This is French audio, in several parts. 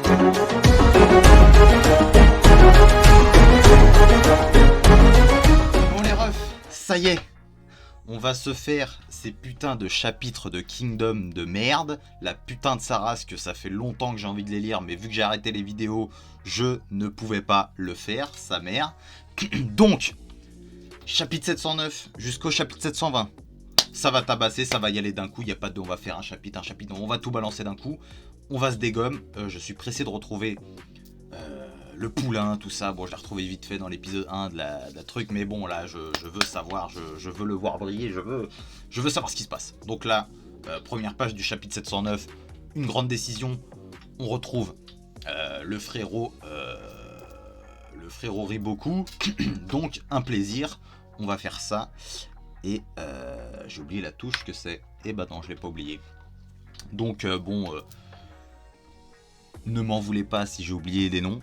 Bon les refs, ça y est, on va se faire ces putains de chapitres de Kingdom de merde, la putain de sa race que ça fait longtemps que j'ai envie de les lire, mais vu que j'ai arrêté les vidéos, je ne pouvais pas le faire, sa mère. Donc, chapitre 709 jusqu'au chapitre 720, ça va tabasser, ça va y aller d'un coup, il n'y a pas de on va faire un chapitre, on va tout balancer d'un coup, on va se dégomme, je suis pressé de retrouver... le poulain, tout ça, bon je l'ai retrouvé vite fait dans l'épisode 1 de la truc, mais bon là je veux savoir, je veux le voir briller, je veux savoir ce qui se passe. Donc là, première page du chapitre 709, une grande décision, on retrouve le frérot Riboku, donc un plaisir, on va faire ça, et j'ai oublié la touche que c'est, et bah non je l'ai pas oublié. Donc ne m'en voulez pas si j'ai oublié des noms.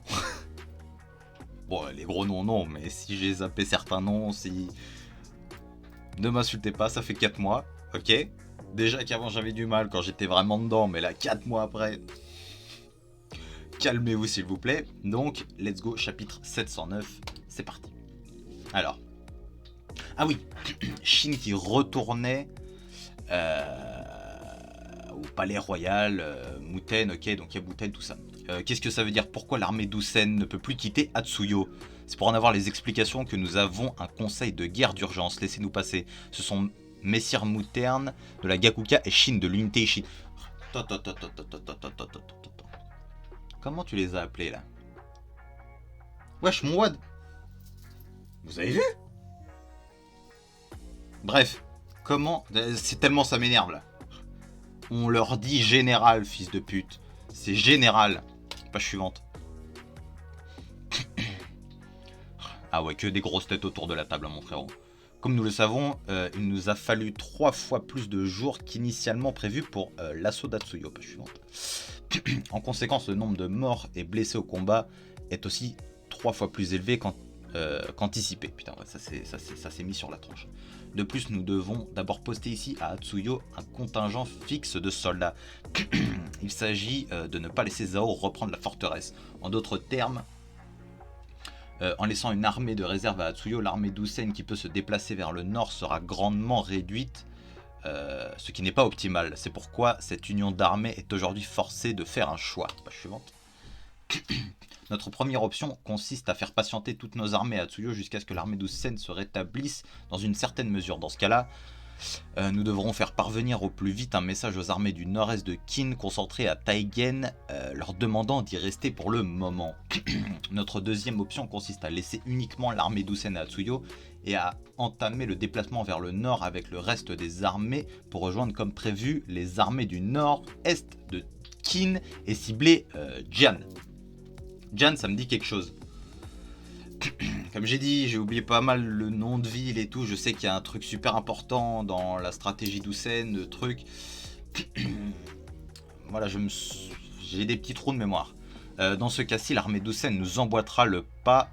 Bon, les gros noms, non, mais si j'ai zappé certains noms, si... Ne m'insultez pas, ça fait 4 mois, ok? Déjà qu'avant j'avais du mal quand j'étais vraiment dedans, mais là, 4 mois après... Calmez-vous s'il vous plaît. Donc, let's go, chapitre 709, c'est parti. Alors... Ah oui, Shin qui retournait... au palais royal, Muten, ok, donc il y a Muten, tout ça. Qu'est-ce que ça veut dire? Pourquoi l'armée d'Usen ne peut plus quitter Atsuyo? C'est pour en avoir les explications que nous avons un conseil de guerre d'urgence. Laissez-nous passer. Ce sont Messire Mutern de la Gakuka et Shin de l'unité Shin. Comment tu les as appelés là? Wesh mon Wad. Vous avez vu? Bref, comment... C'est tellement ça m'énerve là. On leur dit général, fils de pute. C'est général. Page suivante. Ah ouais, que des grosses têtes autour de la table, mon frérot. Comme nous le savons, il nous a fallu 3 fois plus de jours qu'initialement prévu pour l'assaut d'Atsuyo. Page suivante. En conséquence, le nombre de morts et blessés au combat est aussi 3 fois plus élevé qu'anticipé. Putain, ouais, ça s'est mis sur la tronche. De plus, nous devons d'abord poster ici à Atsuyo un contingent fixe de soldats. Il s'agit de ne pas laisser Zao reprendre la forteresse. En d'autres termes, en laissant une armée de réserve à Atsuyo, l'armée d'Usen qui peut se déplacer vers le nord sera grandement réduite, ce qui n'est pas optimal. C'est pourquoi cette union d'armées est aujourd'hui forcée de faire un choix. Page suivante. Notre première option consiste à faire patienter toutes nos armées à Atsuyo jusqu'à ce que l'armée d'Usen se rétablisse dans une certaine mesure. Dans ce cas-là, nous devrons faire parvenir au plus vite un message aux armées du nord-est de Kin concentrées à Taigen, leur demandant d'y rester pour le moment. Notre deuxième option consiste à laisser uniquement l'armée d'Usen à Atsuyo et à entamer le déplacement vers le nord avec le reste des armées pour rejoindre comme prévu les armées du nord-est de Kin et cibler Jian. Jian, ça me dit quelque chose. Comme j'ai dit, j'ai oublié pas mal le nom de ville et tout. Je sais qu'il y a un truc super important dans la stratégie d'Usen, le truc. Voilà, j'ai des petits trous de mémoire. Dans ce cas-ci, l'armée d'Usen nous emboîtera le pas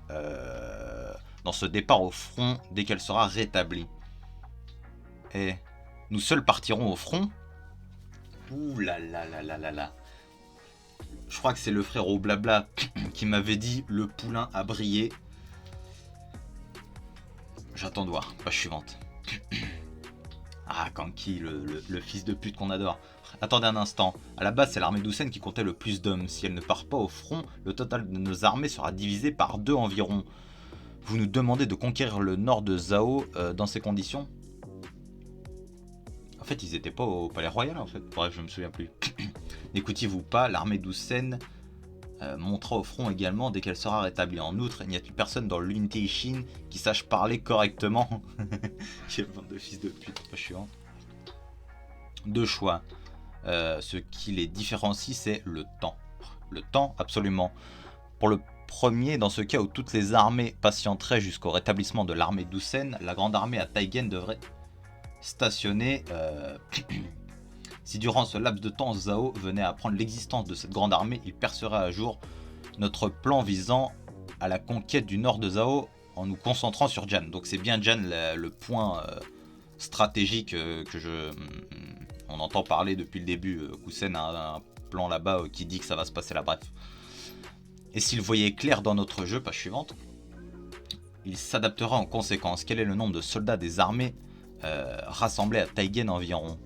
dans ce départ au front dès qu'elle sera rétablie. Et nous seuls partirons au front. Ouh là là là là là là. Je crois que c'est le frère au blabla qui m'avait dit le poulain a brillé. J'attends de voir. Page suivante. Ah, Kanki, le fils de pute qu'on adore. Attendez un instant. À la base, c'est l'armée d'Usen qui comptait le plus d'hommes. Si elle ne part pas au front, le total de nos armées sera divisé par 2 environ. Vous nous demandez de conquérir le nord de Zao dans ces conditions? En fait, ils étaient pas au palais royal, en fait. Bref, je me souviens plus. N'écoutiez-vous pas, l'armée d'Usen montera au front également dès qu'elle sera rétablie. En outre, il n'y a plus personne dans l'unité Shin qui sache parler correctement. Quel bande de fils de pute. Pas chiant. 2 choix. Ce qui les différencie, c'est le temps. Le temps, absolument. Pour le premier, dans ce cas où toutes les armées patienteraient jusqu'au rétablissement de l'armée d'Usen, la grande armée à Taigen devrait stationner. Si durant ce laps de temps, Zao venait à apprendre l'existence de cette grande armée, il percerait à jour notre plan visant à la conquête du nord de Zao en nous concentrant sur Jian. Donc c'est bien Jian le point stratégique on entend parler depuis le début. Kusen a un plan là-bas qui dit que ça va se passer là. Bref. Et s'il voyait clair dans notre jeu, page suivante, il s'adaptera en conséquence. Quel est le nombre de soldats des armées rassemblés à Taigen environ?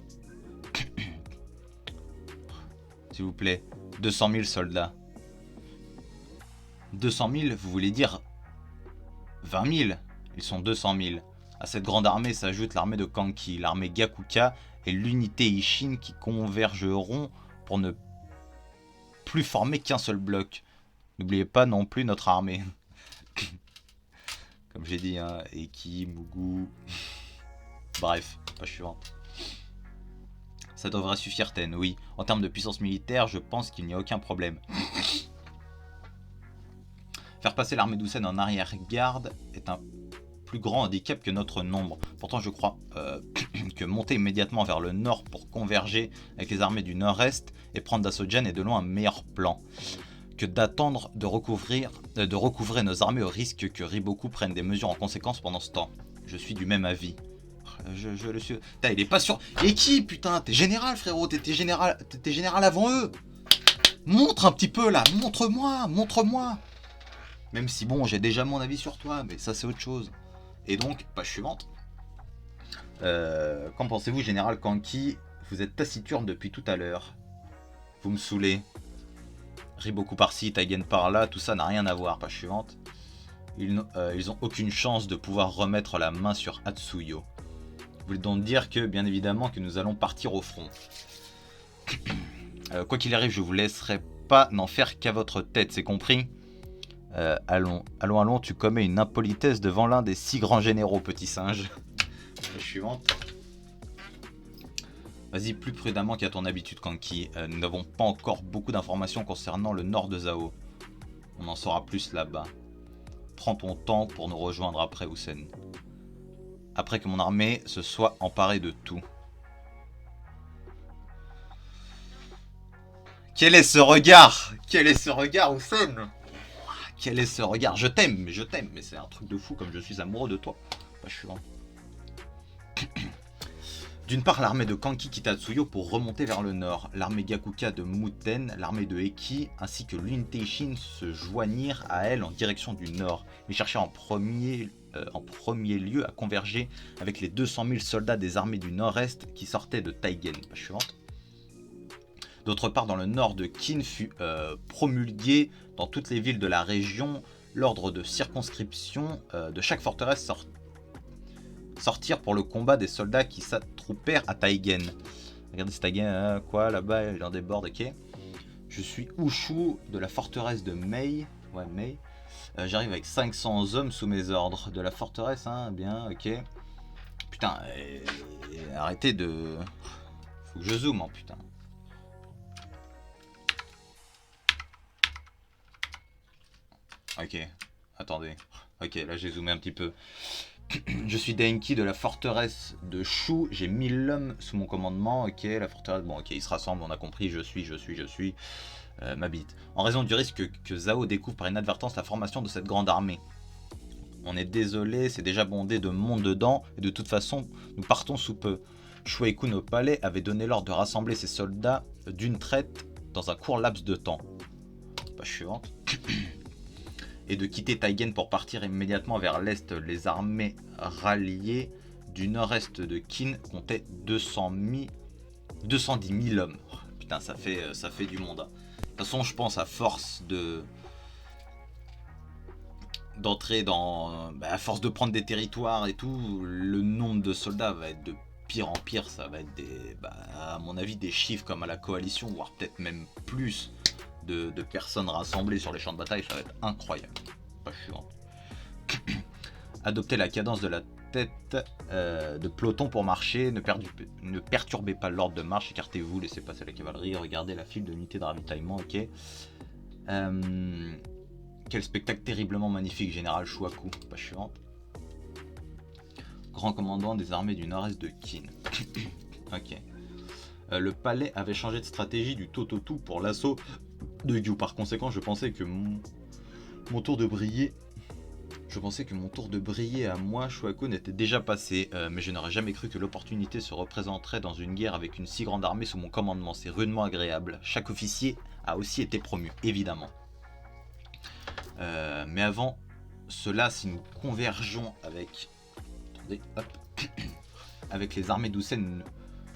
S'il vous plaît, 200 000 soldats. 200 000, vous voulez dire 20 000? Ils sont 200 000. À cette grande armée s'ajoute l'armée de Kanki, l'armée Gakuka et l'unité Ishin qui convergeront pour ne plus former qu'un seul bloc. N'oubliez pas non plus notre armée. Comme j'ai dit, hein, Eki, Mugu... Bref, page suivante. Ça devrait suffire, Ten, oui. En termes de puissance militaire, je pense qu'il n'y a aucun problème. Faire passer l'armée d'Usen en arrière-garde est un plus grand handicap que notre nombre. Pourtant, je crois que monter immédiatement vers le nord pour converger avec les armées du nord-est et prendre d'assaut Jen est de loin un meilleur plan que d'attendre de recouvrer nos armées au risque que Riboku prenne des mesures en conséquence pendant ce temps. Je suis du même avis. Je le suis. Putain, il est pas sûr. Et qui, putain? T'es général, frérot. T'étais général avant eux. Montre un petit peu là. Montre-moi. Même si bon, j'ai déjà mon avis sur toi, mais ça c'est autre chose. Et donc, page suivante. Qu'en pensez-vous, général Kanki? Vous êtes taciturne depuis tout à l'heure. Vous me saoulez. Riboku par-ci, Taigen par-là, tout ça n'a rien à voir. Page suivante. Ils ont aucune chance de pouvoir remettre la main sur Atsuyo. Vous voulez donc dire que, bien évidemment, que nous allons partir au front. Quoi qu'il arrive, je vous laisserai pas n'en faire qu'à votre tête, c'est compris? Allons, tu commets une impolitesse devant l'un des 6 grands généraux, petit singe. La suivante. Vas-y, plus prudemment qu'à ton habitude, Kanki. Nous n'avons pas encore beaucoup d'informations concernant le nord de Zao. On en saura plus là-bas. Prends ton temps pour nous rejoindre après, Usen. Après que mon armée se soit emparée de tout. Quel est ce regard? Usen? Quel est ce regard? Je t'aime, mais c'est un truc de fou comme je suis amoureux de toi. Bah, je suis vraiment... D'une part, l'armée de Kanki quitte Atsuyo pour remonter vers le nord. L'armée Gakuka de Muten, l'armée de Eki, ainsi que l'unité Ishin se joignirent à elle en direction du nord. Ils cherchaient en premier lieu à converger avec les 200 000 soldats des armées du nord-est qui sortaient de Taigen. Page suivante. D'autre part, dans le nord de Kin fut promulgué dans toutes les villes de la région l'ordre de circonscription de chaque forteresse sortir pour le combat des soldats qui s'attroupèrent à Taigen. Regardez ce Taigen, quoi, là-bas, il en déborde, ok. Je suis Ushu de la forteresse de Mei. Ouais, Mei. J'arrive avec 500 hommes sous mes ordres. De la forteresse, hein, bien, ok. Putain, arrêtez de... Faut que je zoome, hein, putain. Ok, attendez. Ok, là j'ai zoomé un petit peu. Je suis Denki de la forteresse de Shu. J'ai 1000 hommes sous mon commandement. Ok, la forteresse... Bon, ok, ils se rassemblent, on a compris. Je suis. M'habite. En raison du risque que Zao découvre par inadvertance la formation de cette grande armée. On est désolé, c'est déjà bondé de monde dedans. Et de toute façon, nous partons sous peu. Shueikun au palais avait donné l'ordre de rassembler ses soldats d'une traite dans un court laps de temps. Page suivante. Et de quitter Taigen pour partir immédiatement vers l'est. Les armées ralliées du nord-est de Kin comptaient 210 000 hommes. Oh, putain, ça fait du monde. Hein. De toute façon, je pense à force d'entrer dans... à force de prendre des territoires et tout, le nombre de soldats va être de pire en pire. Ça va être des... à mon avis, des chiffres comme à la coalition, voire peut-être même plus. De personnes rassemblées sur les champs de bataille, ça va être incroyable. Pas chiant. Adoptez la cadence de la tête de peloton pour marcher, ne perturbez pas l'ordre de marche, écartez-vous, laissez passer la cavalerie, regardez la file d'unités de ravitaillement, ok. Quel spectacle terriblement magnifique, général Shuaku. Pas suivante. Grand commandant des armées du nord-est de Kin. Ok. Le palais avait changé de stratégie du tout au tout pour l'assaut de Yu. Par conséquent, je pensais que mon tour de briller... à moi, Shuaku, était déjà passé. Mais je n'aurais jamais cru que l'opportunité se représenterait dans une guerre avec une si grande armée sous mon commandement. C'est rudement agréable. Chaque officier a aussi été promu, évidemment. Mais avant cela, si nous convergeons avec... Attendez, hop. Avec les armées d'Houssen,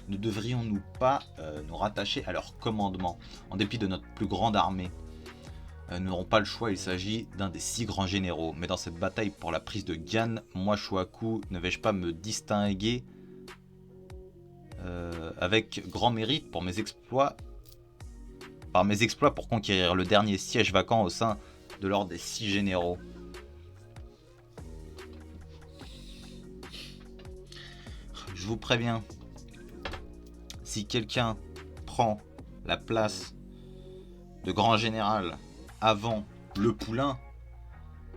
ne devrions-nous pas nous rattacher à leur commandement, en dépit de notre plus grande armée? Nous n'aurons pas le choix, il s'agit d'un des 6 grands généraux. Mais dans cette bataille pour la prise de Gan, moi Shuaku, ne vais-je pas me distinguer avec grand mérite pour mes exploits, pour conquérir le dernier siège vacant au sein de l'ordre des 6 généraux? Je vous préviens, si quelqu'un prend la place de grand général avant le poulain,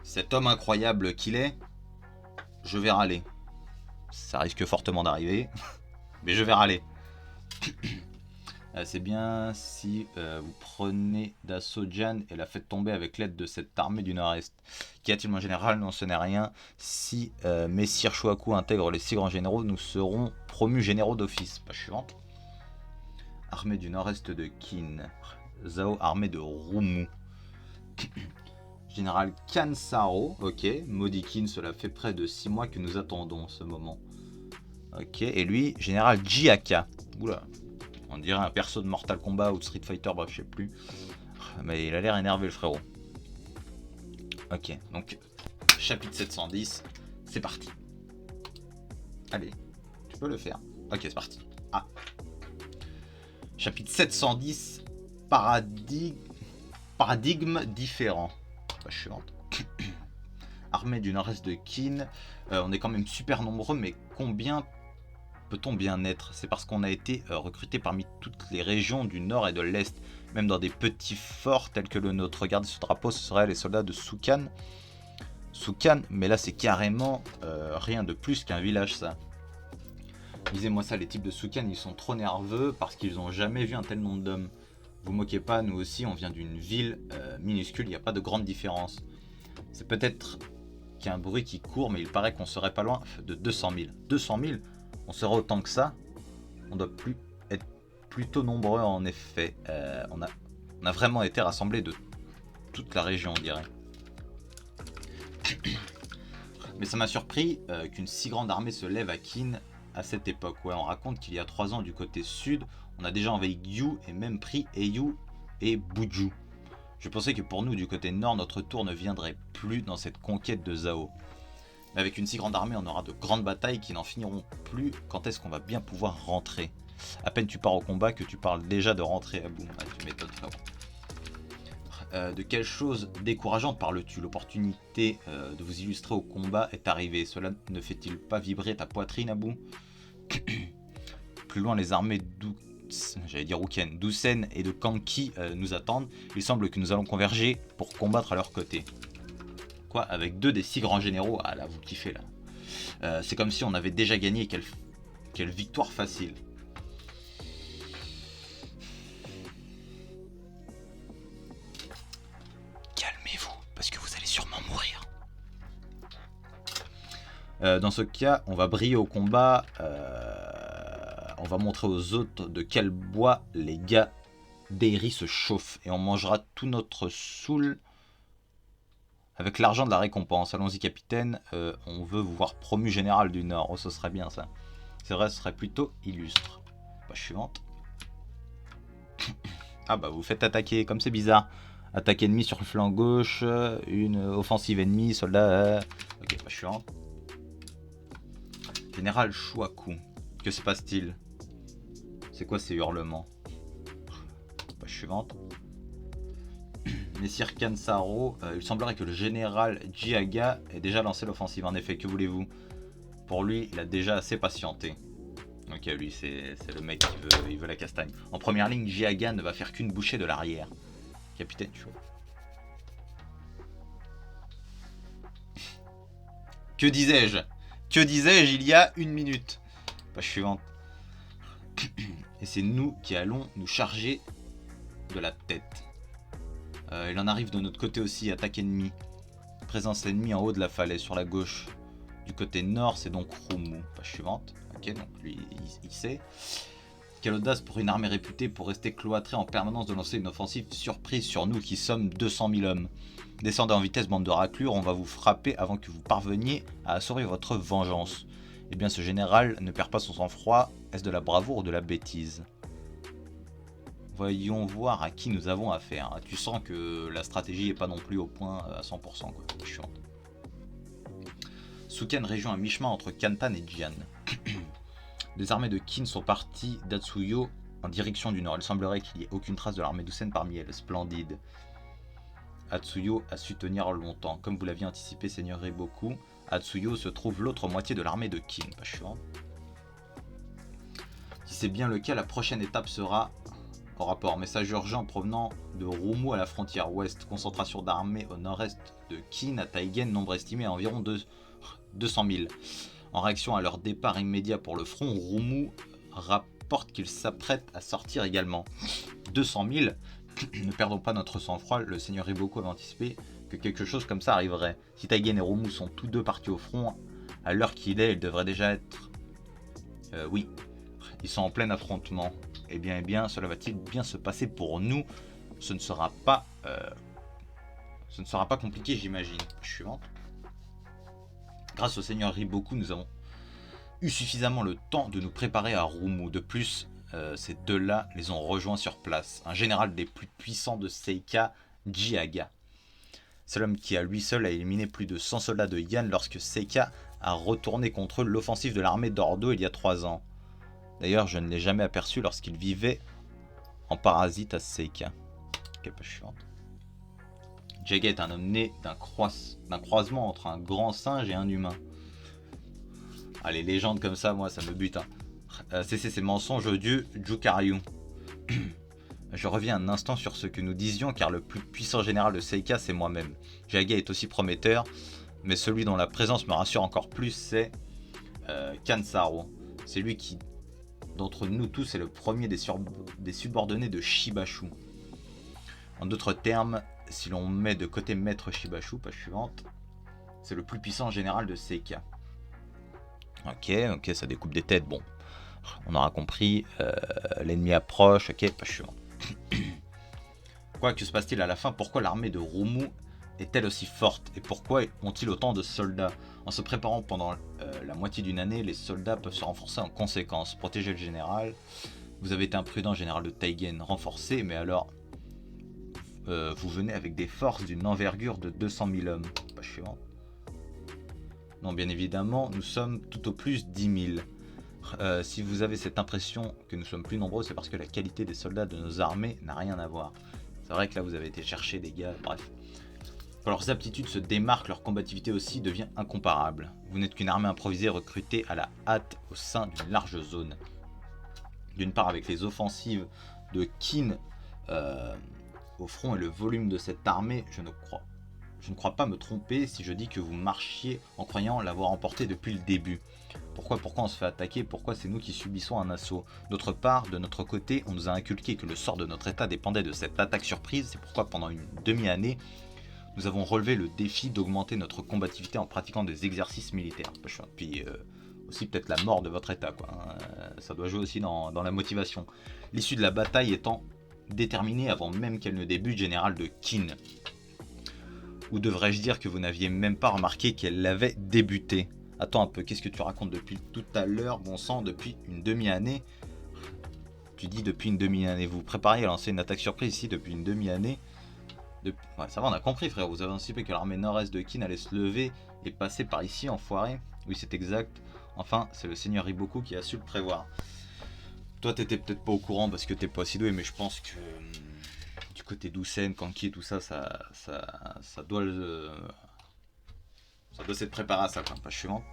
cet homme incroyable qu'il est, je vais râler. Ça risque fortement d'arriver, mais je vais râler. C'est bien si vous prenez d'assaut Jan et la faites tomber avec l'aide de cette armée du Nord-Est. Qu'y a-t-il, mon général? Non, ce n'est rien. Si Messire Shuaku intègre les 6 grands généraux, nous serons promus généraux d'office. Page suivante. Armée du Nord-Est de Qin. Zhao, armée de Rumu. Général Kansaro, ok. Maudit Qin, cela fait près de 6 mois que nous attendons ce moment. Ok, et lui, général Jiaka. Oula. On dirait un perso de Mortal Kombat ou de Street Fighter, bref, je sais plus. Mais il a l'air énervé, le frérot. Ok, donc, chapitre 710, c'est parti. Allez, tu peux le faire. Ok, c'est parti. Ah. Chapitre 710, paradigme différent. Page suivante. Armée du nord-est de Qin. On est quand même super nombreux, mais combien peut-on bien être? C'est parce qu'on a été recruté parmi toutes les régions du nord et de l'est, même dans des petits forts tels que le nôtre. Regardez ce drapeau, ce seraient les soldats de Sukan. Sukan, mais là c'est carrément rien de plus qu'un village, ça. Lisez-moi ça, les types de Sukan, ils sont trop nerveux parce qu'ils n'ont jamais vu un tel nombre d'hommes. Vous moquez pas, nous aussi on vient d'une ville minuscule, il n'y a pas de grande différence. C'est peut-être qu'il y a un bruit qui court, mais il paraît qu'on serait pas loin de 200 000. 200 000? On serait autant que ça? On doit être plutôt nombreux en effet. On a vraiment été rassemblés de toute la région, on dirait. Mais ça m'a surpris qu'une si grande armée se lève à Qin à cette époque. Ouais, on raconte qu'il y a 3 ans du côté sud, on a déjà envahi Gyu et même pris Heiyu et Buju. Je pensais que pour nous du côté nord, notre tour ne viendrait plus dans cette conquête de Zhao. Mais avec une si grande armée, on aura de grandes batailles qui n'en finiront plus. Quand est-ce qu'on va bien pouvoir rentrer? À peine tu pars au combat que tu parles déjà de rentrer à bout. Ah, tu m'étonnes, frérot. De quelle chose décourageante parles-tu? L'opportunité de vous illustrer au combat est arrivée. Cela ne fait-il pas vibrer ta poitrine, Abou? Plus loin, les armées d'Houssen et de Kanki nous attendent. Il semble que nous allons converger pour combattre à leur côté. Quoi? Avec 2 des 6 grands généraux? Ah là, vous kiffez là. C'est comme si on avait déjà gagné. Quelle victoire facile. Calmez-vous, parce que vous allez sûrement mourir. Dans ce cas, on va briller au combat. On va montrer aux autres de quel bois les gars d'Eri se chauffent. Et on mangera tout notre soul avec l'argent de la récompense. Allons-y, capitaine. On veut vous voir promu général du Nord. Oh, ce serait bien ça. C'est vrai, ce serait plutôt illustre. Page suivante. Ah bah, vous faites attaquer, comme c'est bizarre. Attaque ennemie sur le flanc gauche. Une offensive ennemie, soldat. Ok, page suivante. Général Shuaku. Que se passe-t-il? C'est quoi ces hurlements? Page suivante. Messire Kansaro, il semblerait que le général Jiaga ait déjà lancé l'offensive. En effet, que voulez-vous? Pour lui, il a déjà assez patienté. Ok, lui, c'est le mec qui veut la castagne. En première ligne, Jiaga ne va faire qu'une bouchée de l'arrière. Capitaine, chaud. Que disais-je? Que disais-je il y a 1 minute? Page suivante. Et c'est nous qui allons nous charger de la tête. Il en arrive de notre côté aussi, attaque ennemie. Présence ennemie en haut de la falaise, sur la gauche. Du côté nord, c'est donc Rumu. Page suivante. Ok, donc lui, il sait. Quelle audace pour une armée réputée pour rester cloîtrée en permanence de lancer une offensive surprise sur nous qui sommes 200 000 hommes. Descendez en vitesse, bande de raclures, on va vous frapper avant que vous parveniez à assurer votre vengeance. Eh bien, ce général ne perd pas son sang-froid. Est-ce de la bravoure ou de la bêtise? Voyons voir à qui nous avons affaire. Tu sens que la stratégie n'est pas non plus au point à 100%, quoi. Chiant. Suken, région à mi-chemin entre Kantan et Jian. Les armées de Qin sont parties d'Atsuyo en direction du nord. Il semblerait qu'il n'y ait aucune trace de l'armée d'Usen parmi elles. Splendide. Atsuyo a su tenir longtemps. Comme vous l'aviez anticipé, Seigneur Riboku, à Atsuyo se trouve l'autre moitié de l'armée de Qin. Pas chiant. Si c'est bien le cas, la prochaine étape sera au rapport. Message urgent provenant de Rumu à la frontière ouest. Concentration d'armées au nord-est de Qin à Taigen, nombre estimé à environ 200 000. En réaction à leur départ immédiat pour le front, Rumu rapporte qu'il s'apprête à sortir également. 200 000. Ne perdons pas notre sang-froid, le seigneur Riboku avait anticipé que quelque chose comme ça arriverait. Si Taigen et Rumu sont tous deux partis au front, à l'heure qu'il est, ils devraient déjà être... oui, ils sont en plein affrontement. Eh bien, cela va-t-il bien se passer pour nous? Ce ne sera pas compliqué, j'imagine. Suivante. Grâce au seigneur Riboku, nous avons eu suffisamment le temps de nous préparer à Rumu. De plus, ces deux-là les ont rejoints sur place. Un général des plus puissants de Seika, Jiaga. C'est l'homme qui à lui seul a éliminé plus de 100 soldats de Yan lorsque Seika a retourné contre eux l'offensive de l'armée d'Ordo il y a 3 ans. D'ailleurs, je ne l'ai jamais aperçu lorsqu'il vivait en parasite à Seika. Ok, pas chiante. Jiaga est un homme né d'un croisement entre un grand singe et un humain. Ah, les légendes comme ça, moi, ça me bute. Cessez ces mensonges odieux, Jukaryu. Je reviens un instant sur ce que nous disions, car le plus puissant général de Seika, c'est moi-même. Jiaga est aussi prometteur, mais celui dont la présence me rassure encore plus, c'est Kansaro. C'est lui qui, d'entre nous tous, est le premier des subordonnés de Shibashu. En d'autres termes, si l'on met de côté Maître Shibashu, page suivante, c'est le plus puissant général de Seika. Ok, ça découpe des têtes, bon. On aura compris, l'ennemi approche, ok, page suivante. Quoi que se passe-t-il à la fin? Pourquoi l'armée de Rumu est-elle aussi forte? Et pourquoi ont-ils autant de soldats? En se préparant pendant la moitié d'une année, les soldats peuvent se renforcer en conséquence. Protéger le général. Vous avez été imprudent, général de Taigen, renforcé, mais alors vous venez avec des forces d'une envergure de 200 000 hommes. Pas chiant. Non, bien évidemment, nous sommes tout au plus 10 000. Si vous avez cette impression que nous sommes plus nombreux, c'est parce que la qualité des soldats de nos armées n'a rien à voir. C'est vrai que là, vous avez été chercher des gars, bref. Quand leurs aptitudes se démarquent, leur combativité aussi devient incomparable. Vous n'êtes qu'une armée improvisée recrutée à la hâte au sein d'une large zone. D'une part, avec les offensives de Qin au front et le volume de cette armée, je ne crois pas me tromper si je dis que vous marchiez en croyant l'avoir emporté depuis le début. Pourquoi on se fait attaquer? Pourquoi c'est nous qui subissons un assaut? D'autre part, de notre côté, on nous a inculqué que le sort de notre état dépendait de cette attaque surprise. C'est pourquoi pendant une demi-année, nous avons relevé le défi d'augmenter notre combativité en pratiquant des exercices militaires. Puis aussi peut-être la mort de votre état, quoi. Ça doit jouer aussi dans la motivation. L'issue de la bataille étant déterminée avant même qu'elle ne débute, général de Qin. Ou devrais-je dire que vous n'aviez même pas remarqué qu'elle l'avait débuté? Attends un peu, qu'est-ce que tu racontes depuis tout à l'heure, bon sang, depuis une demi-année? Tu dis depuis une demi-année, vous vous préparez à lancer une attaque surprise ici depuis une demi-année? Ouais, ça va, on a compris, frère, vous avez anticipé que l'armée nord-est de Qin allait se lever et passer par ici, enfoiré? Oui, c'est exact. Enfin, c'est le seigneur Riboku qui a su le prévoir. Toi, t'étais peut-être pas au courant parce que t'es pas si doué, mais je pense que du côté d'Usen, Kanki et tout ça, ça doit s'être préparé à ça, quoi. Page suivante.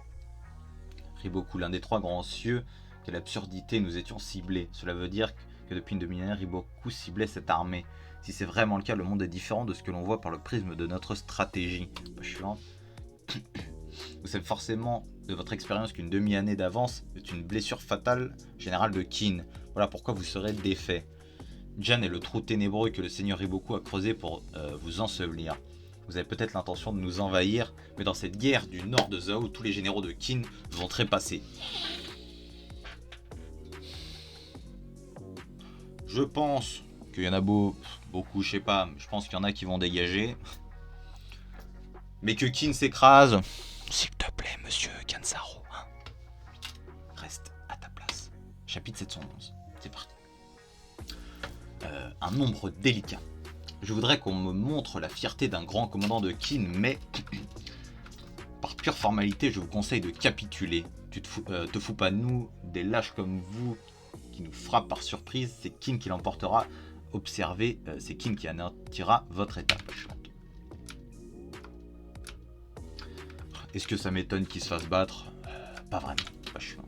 Riboku, l'un des trois grands cieux, quelle absurdité, nous étions ciblés. Cela veut dire que depuis une demi-année, Riboku ciblait cette armée. Si c'est vraiment le cas, le monde est différent de ce que l'on voit par le prisme de notre stratégie. Page suivante. Vous savez forcément de votre expérience qu'une demi-année d'avance est une blessure fatale générale de Qin. Voilà pourquoi vous serez défait. Jian est le trou ténébreux que le seigneur Riboku a creusé pour vous ensevelir. Vous avez peut-être l'intention de nous envahir, mais dans cette guerre du nord de Zhao, tous les généraux de Qin vont trépasser. Je pense qu'il y en a beaucoup, je sais pas. Je pense qu'il y en a qui vont dégager. Mais que Kin s'écrase. S'il te plaît, monsieur Kansaro. Hein. Reste à ta place. Chapitre 711. C'est parti. Un nombre délicat. Je voudrais qu'on me montre la fierté d'un grand commandant de Kin, mais par pure formalité, je vous conseille de capituler. Tu te fous pas de nous, des lâches comme vous qui nous frappent par surprise, c'est Kin qui l'emportera. Observez, c'est Kin qui anéantira votre étape. Est-ce que ça m'étonne qu'il se fasse battre? Pas vraiment, pas chiant.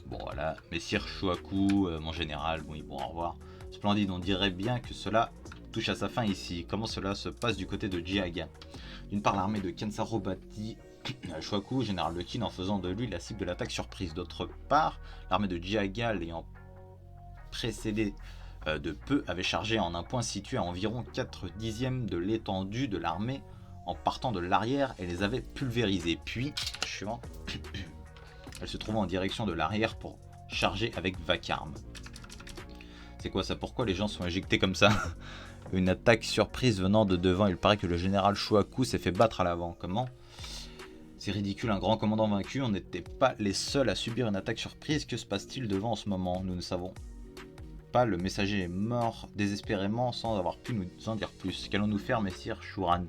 Bon voilà, Messire Shuaku, mon général, bon au revoir. Splendide, on dirait bien que cela touche à sa fin ici. Comment cela se passe du côté de Jiaga? D'une part, l'armée de Kansaro battit Shuaku, général de Kin, en faisant de lui la cible de l'attaque surprise. D'autre part, l'armée de Jiaga, l'ayant précédé de peu, avait chargé en un point situé à environ 4/10 de l'étendue de l'armée en partant de l'arrière et les avait pulvérisés. Puis, suivant, elle se trouvait en direction de l'arrière pour charger avec vacarme. C'est quoi ça? Pourquoi les gens sont éjectés comme ça? Une attaque surprise venant de devant. Il paraît que le général Shuaku s'est fait battre à l'avant. Comment? C'est ridicule, un grand commandant vaincu. On n'était pas les seuls à subir une attaque surprise. Que se passe-t-il devant en ce moment? Nous ne savons pas. Le messager est mort désespérément sans avoir pu nous en dire plus. Qu'allons-nous faire, messire Shuran?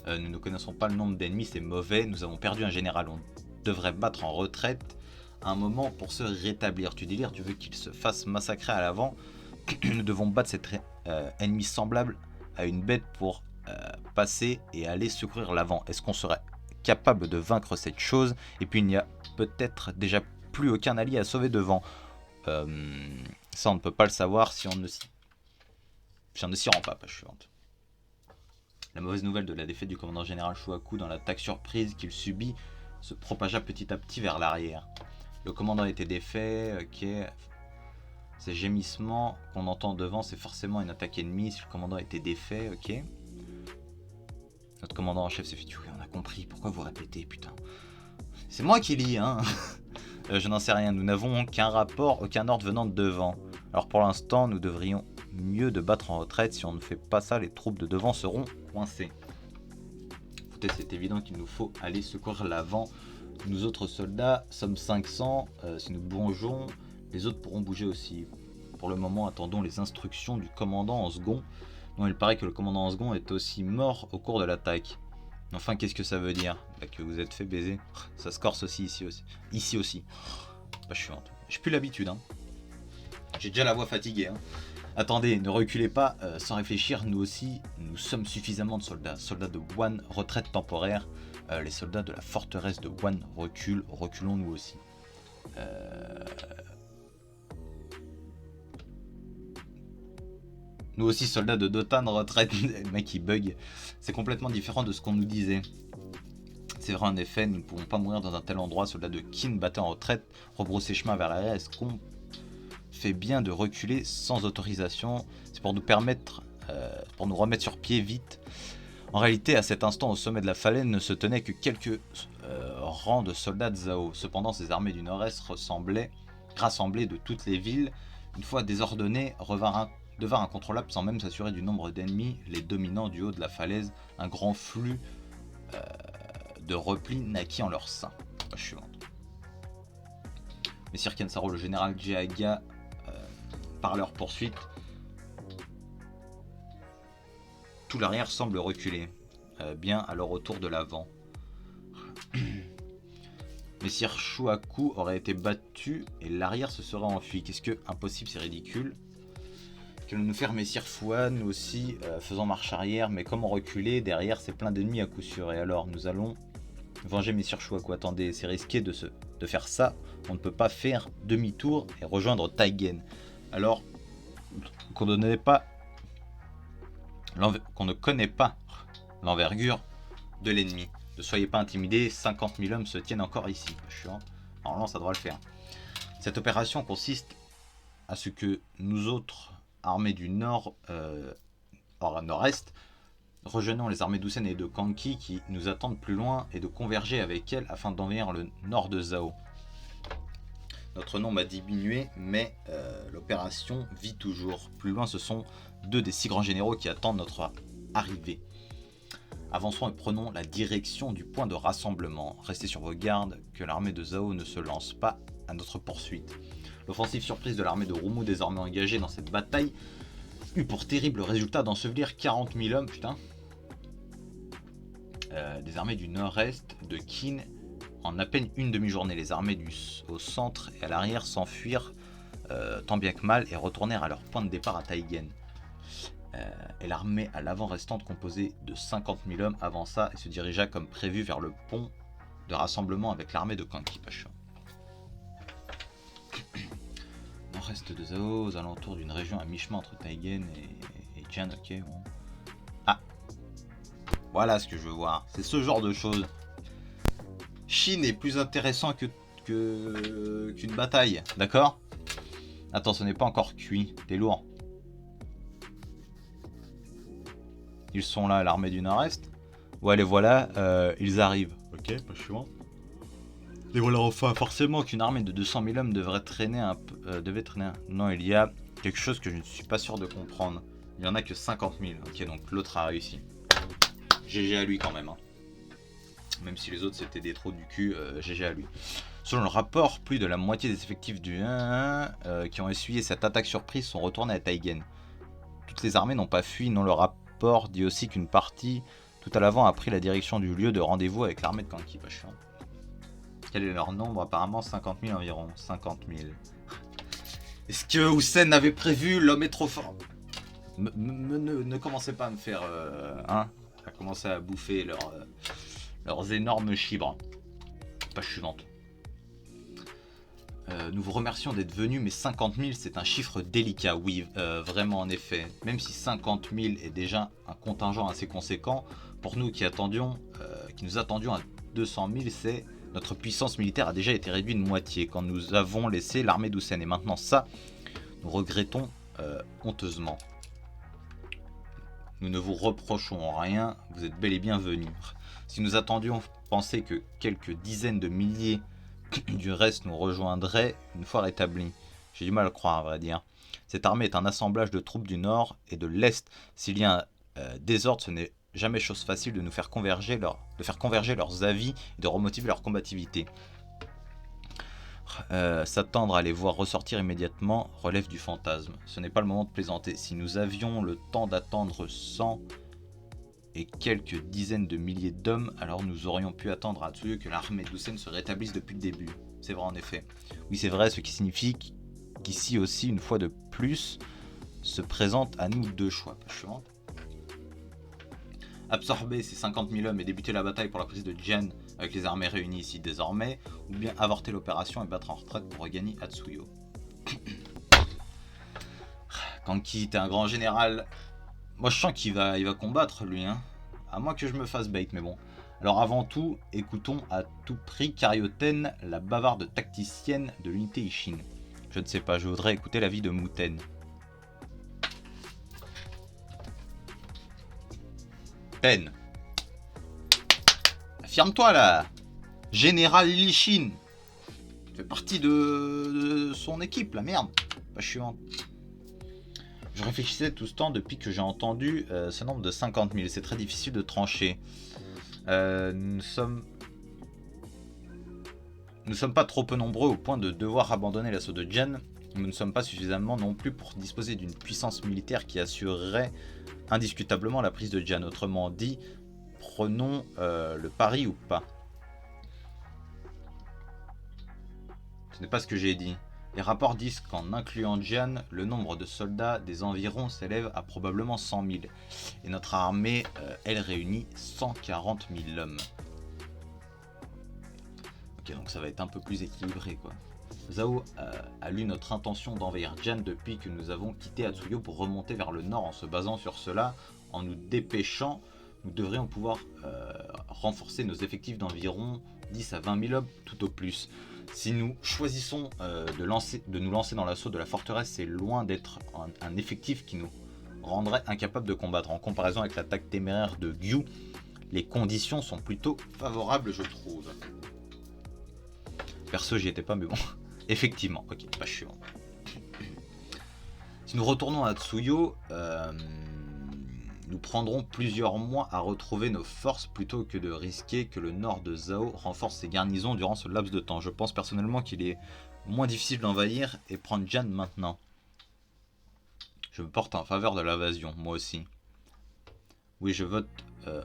Nous ne connaissons pas le nombre d'ennemis, c'est mauvais. Nous avons perdu un général. On devrait battre en retraite un moment pour se rétablir. Tu délires, tu veux qu'il se fasse massacrer à l'avant? Nous devons battre cet ennemi semblable à une bête pour passer et aller secourir l'avant. Est-ce qu'on serait capable de vaincre cette chose? Et puis il n'y a peut-être déjà plus aucun allié à sauver devant. Ça on ne peut pas le savoir si on ne s'y rend pas, page suivante. La mauvaise nouvelle de la défaite du commandant général Shuaku dans l'attaque surprise qu'il subit se propagea petit à petit vers l'arrière. Le commandant était défait, ok. Ces gémissements qu'on entend devant, c'est forcément une attaque ennemie. Si le commandant était défait, ok. Notre commandant en chef s'est fait tuer, on a compris. Pourquoi vous répétez, putain? C'est moi qui lis, hein. Je n'en sais rien, nous n'avons qu'un rapport, aucun ordre venant de devant. Alors pour l'instant, nous devrions mieux de battre en retraite. Si on ne fait pas ça, les troupes de devant seront coincées. Écoutez, c'est évident qu'il nous faut aller secourir l'avant. Nous autres soldats sommes 500. Si nous bougeons, les autres pourront bouger aussi. Pour le moment, attendons les instructions du commandant en second. Non, il paraît que le commandant en second est aussi mort au cours de l'attaque. Enfin, qu'est-ce que ça veut dire? Bah, que vous êtes fait baiser. Ça se corse aussi ici aussi. Ici aussi. Bah, je suis honte. J'ai plus l'habitude. Hein. J'ai déjà la voix fatiguée. Hein. Attendez, ne reculez pas sans réfléchir. Nous aussi, nous sommes suffisamment de soldats. Soldats de Wan, retraite temporaire. Les soldats de la forteresse de Wan reculent. Reculons nous aussi. Nous aussi, soldats de Dotan, retraite. Le mec il bug. C'est complètement différent de ce qu'on nous disait. C'est vrai en effet, nous ne pouvons pas mourir dans un tel endroit. Soldats de Kin battant en retraite, rebrousser chemin vers l'arrière. Est-ce qu'on fait bien de reculer sans autorisation? C'est pour nous permettre, pour nous remettre sur pied vite. En réalité, à cet instant, au sommet de la falaise, ne se tenaient que quelques rangs de soldats de Zhao. Cependant, ces armées du nord-est rassemblées de toutes les villes, une fois désordonnées, devinrent incontrôlables sans même s'assurer du nombre d'ennemis, les dominants du haut de la falaise. Un grand flux de repli naquit en leur sein. Page suivante. Messire Kansaro, le général Jiaga, par leur poursuite, tout l'arrière semble reculer. Bien à leur retour de l'avant. Messire Shuaku aurait été battu et l'arrière se serait enfui. Qu'est-ce que impossible, c'est ridicule. Qu'allons-nous faire, Messire Fouan? Nous aussi, faisons marche arrière, mais comment reculer? Derrière, c'est plein d'ennemis à coup sûr. Et alors, nous allons venger Messire Shuaku. Attendez, c'est risqué de faire ça. On ne peut pas faire demi-tour et rejoindre Taigen. Alors, qu'on ne connaît pas l'envergure de l'ennemi. Ne soyez pas intimidés, 50 000 hommes se tiennent encore ici. Normalement, ça devra le faire. Cette opération consiste à ce que nous autres, armées du nord, nord-est, rejoignons les armées d'Usen et de Kanki qui nous attendent plus loin et de converger avec elles afin d'envahir le nord de Zhao. Notre nombre a diminué, mais l'opération vit toujours. Plus loin, ce sont 2 des 6 grands généraux qui attendent notre arrivée. Avançons et prenons la direction du point de rassemblement. Restez sur vos gardes, que l'armée de Zhao ne se lance pas à notre poursuite. L'offensive surprise de l'armée de Rumu, désormais engagée dans cette bataille, eut pour terrible résultat d'ensevelir 40 000 hommes, putain, des armées du nord-est de Qin en à peine une demi-journée. Les armées au centre et à l'arrière s'enfuirent tant bien que mal et retournèrent à leur point de départ à Taigen. Et l'armée à l'avant restante, composée de 50 000 hommes, avança et se dirigea comme prévu vers le pont de rassemblement avec l'armée de Kanki Pasha. Nord-est de Zhao, aux alentours d'une région à mi-chemin entre Taigen et Jian, ok, bon. Ah, voilà ce que je veux voir, c'est ce genre de choses. Chine est plus intéressant qu'une bataille, d'accord? Attends, ce n'est pas encore cuit, t'es lourd. Ils sont là, l'armée du Nord-Est. Ouais, les voilà, ils arrivent. Ok, pas chiant. Les voilà enfin. Forcément qu'une armée de 200 000 hommes devait traîner un peu. Non, il y a quelque chose que je ne suis pas sûr de comprendre. Il n'y en a que 50 000. Ok, donc l'autre a réussi. GG à lui quand même. Hein. Même si les autres c'était des trous du cul, GG à lui. Selon le rapport, plus de la moitié des effectifs du 1 qui ont essuyé cette attaque surprise sont retournés à Taigen. Toutes les armées n'ont pas fui, non le rapport dit aussi qu'une partie tout à l'avant a pris la direction du lieu de rendez-vous avec l'armée de Kanki Pasha. Quel est leur nombre? Apparemment 50 000 environ. 50 000. Est-ce que Hussein avait prévu? L'homme est trop fort. Ne commencez pas à me faire... à commencer à bouffer leurs énormes chibres. Page suivante. Nous vous remercions d'être venus, mais 50 000 c'est un chiffre délicat, oui, vraiment en effet. Même si 50 000 est déjà un contingent assez conséquent, pour nous qui nous attendions à 200 000, c'est notre puissance militaire a déjà été réduite de moitié quand nous avons laissé l'armée d'Hussein. Et maintenant ça, nous regrettons honteusement. Nous ne vous reprochons rien, vous êtes bel et bien venus. Si nous attendions penser que quelques dizaines de milliers du reste nous rejoindrait une fois rétabli. J'ai du mal à le croire, à vrai dire. Cette armée est un assemblage de troupes du nord et de l'est. S'il y a un désordre, ce n'est jamais chose facile de nous faire converger faire converger leurs avis et de remotiver leur combativité. S'attendre à les voir ressortir immédiatement relève du fantasme. Ce n'est pas le moment de plaisanter. Si nous avions le temps d'attendre 100 et quelques dizaines de milliers d'hommes, alors nous aurions pu attendre à Tsuyu que l'armée d'Hussein se rétablisse depuis le début. C'est vrai en effet. Oui, c'est vrai, ce qui signifie qu'ici aussi, une fois de plus, se présente à nous deux choix. Absorber ces 50 000 hommes et débuter la bataille pour la prise de Jian avec les armées réunies ici désormais, ou bien avorter l'opération et battre en retraite pour regagner Atsuyo. Kanki, t'es un grand général. Moi je sens qu'il va combattre lui, hein. À moins que je me fasse bait, mais bon. Alors avant tout, écoutons à tout prix Karyoten, la bavarde tacticienne de l'unité Ishin. Je ne sais pas, je voudrais écouter l'avis de Muten. Pen. Affirme-toi là. Général Ishin. Tu fais partie de son équipe, la merde. Pas chiant. Je réfléchissais tout ce temps depuis que j'ai entendu ce nombre de 50 000. C'est très difficile de trancher. Nous sommes pas trop peu nombreux au point de devoir abandonner l'assaut de Jian. Nous ne sommes pas suffisamment non plus pour disposer d'une puissance militaire qui assurerait indiscutablement la prise de Jian. Autrement dit, prenons le pari ou pas. Ce n'est pas ce que j'ai dit. Les rapports disent qu'en incluant Jian, le nombre de soldats des environs s'élève à probablement 100 000. Et notre armée, elle réunit 140 000 hommes. Ok, donc ça va être un peu plus équilibré, quoi. Zhao a lu notre intention d'envahir Jian depuis que nous avons quitté Atsuyo pour remonter vers le nord. En se basant sur cela, en nous dépêchant, nous devrions pouvoir renforcer nos effectifs d'environ 10 à 20 000 hommes tout au plus. Si nous choisissons de nous lancer dans l'assaut de la forteresse, c'est loin d'être un effectif qui nous rendrait incapables de combattre. En comparaison avec l'attaque téméraire de Gyu, les conditions sont plutôt favorables, je trouve. Perso, j'y étais pas, mais bon. Effectivement, ok, page suivante. Si nous retournons à Tsuyo, nous prendrons plusieurs mois à retrouver nos forces plutôt que de risquer que le nord de Zhao renforce ses garnisons durant ce laps de temps. Je pense personnellement qu'il est moins difficile d'envahir et prendre Jian maintenant. Je me porte en faveur de l'invasion, moi aussi. Oui, je vote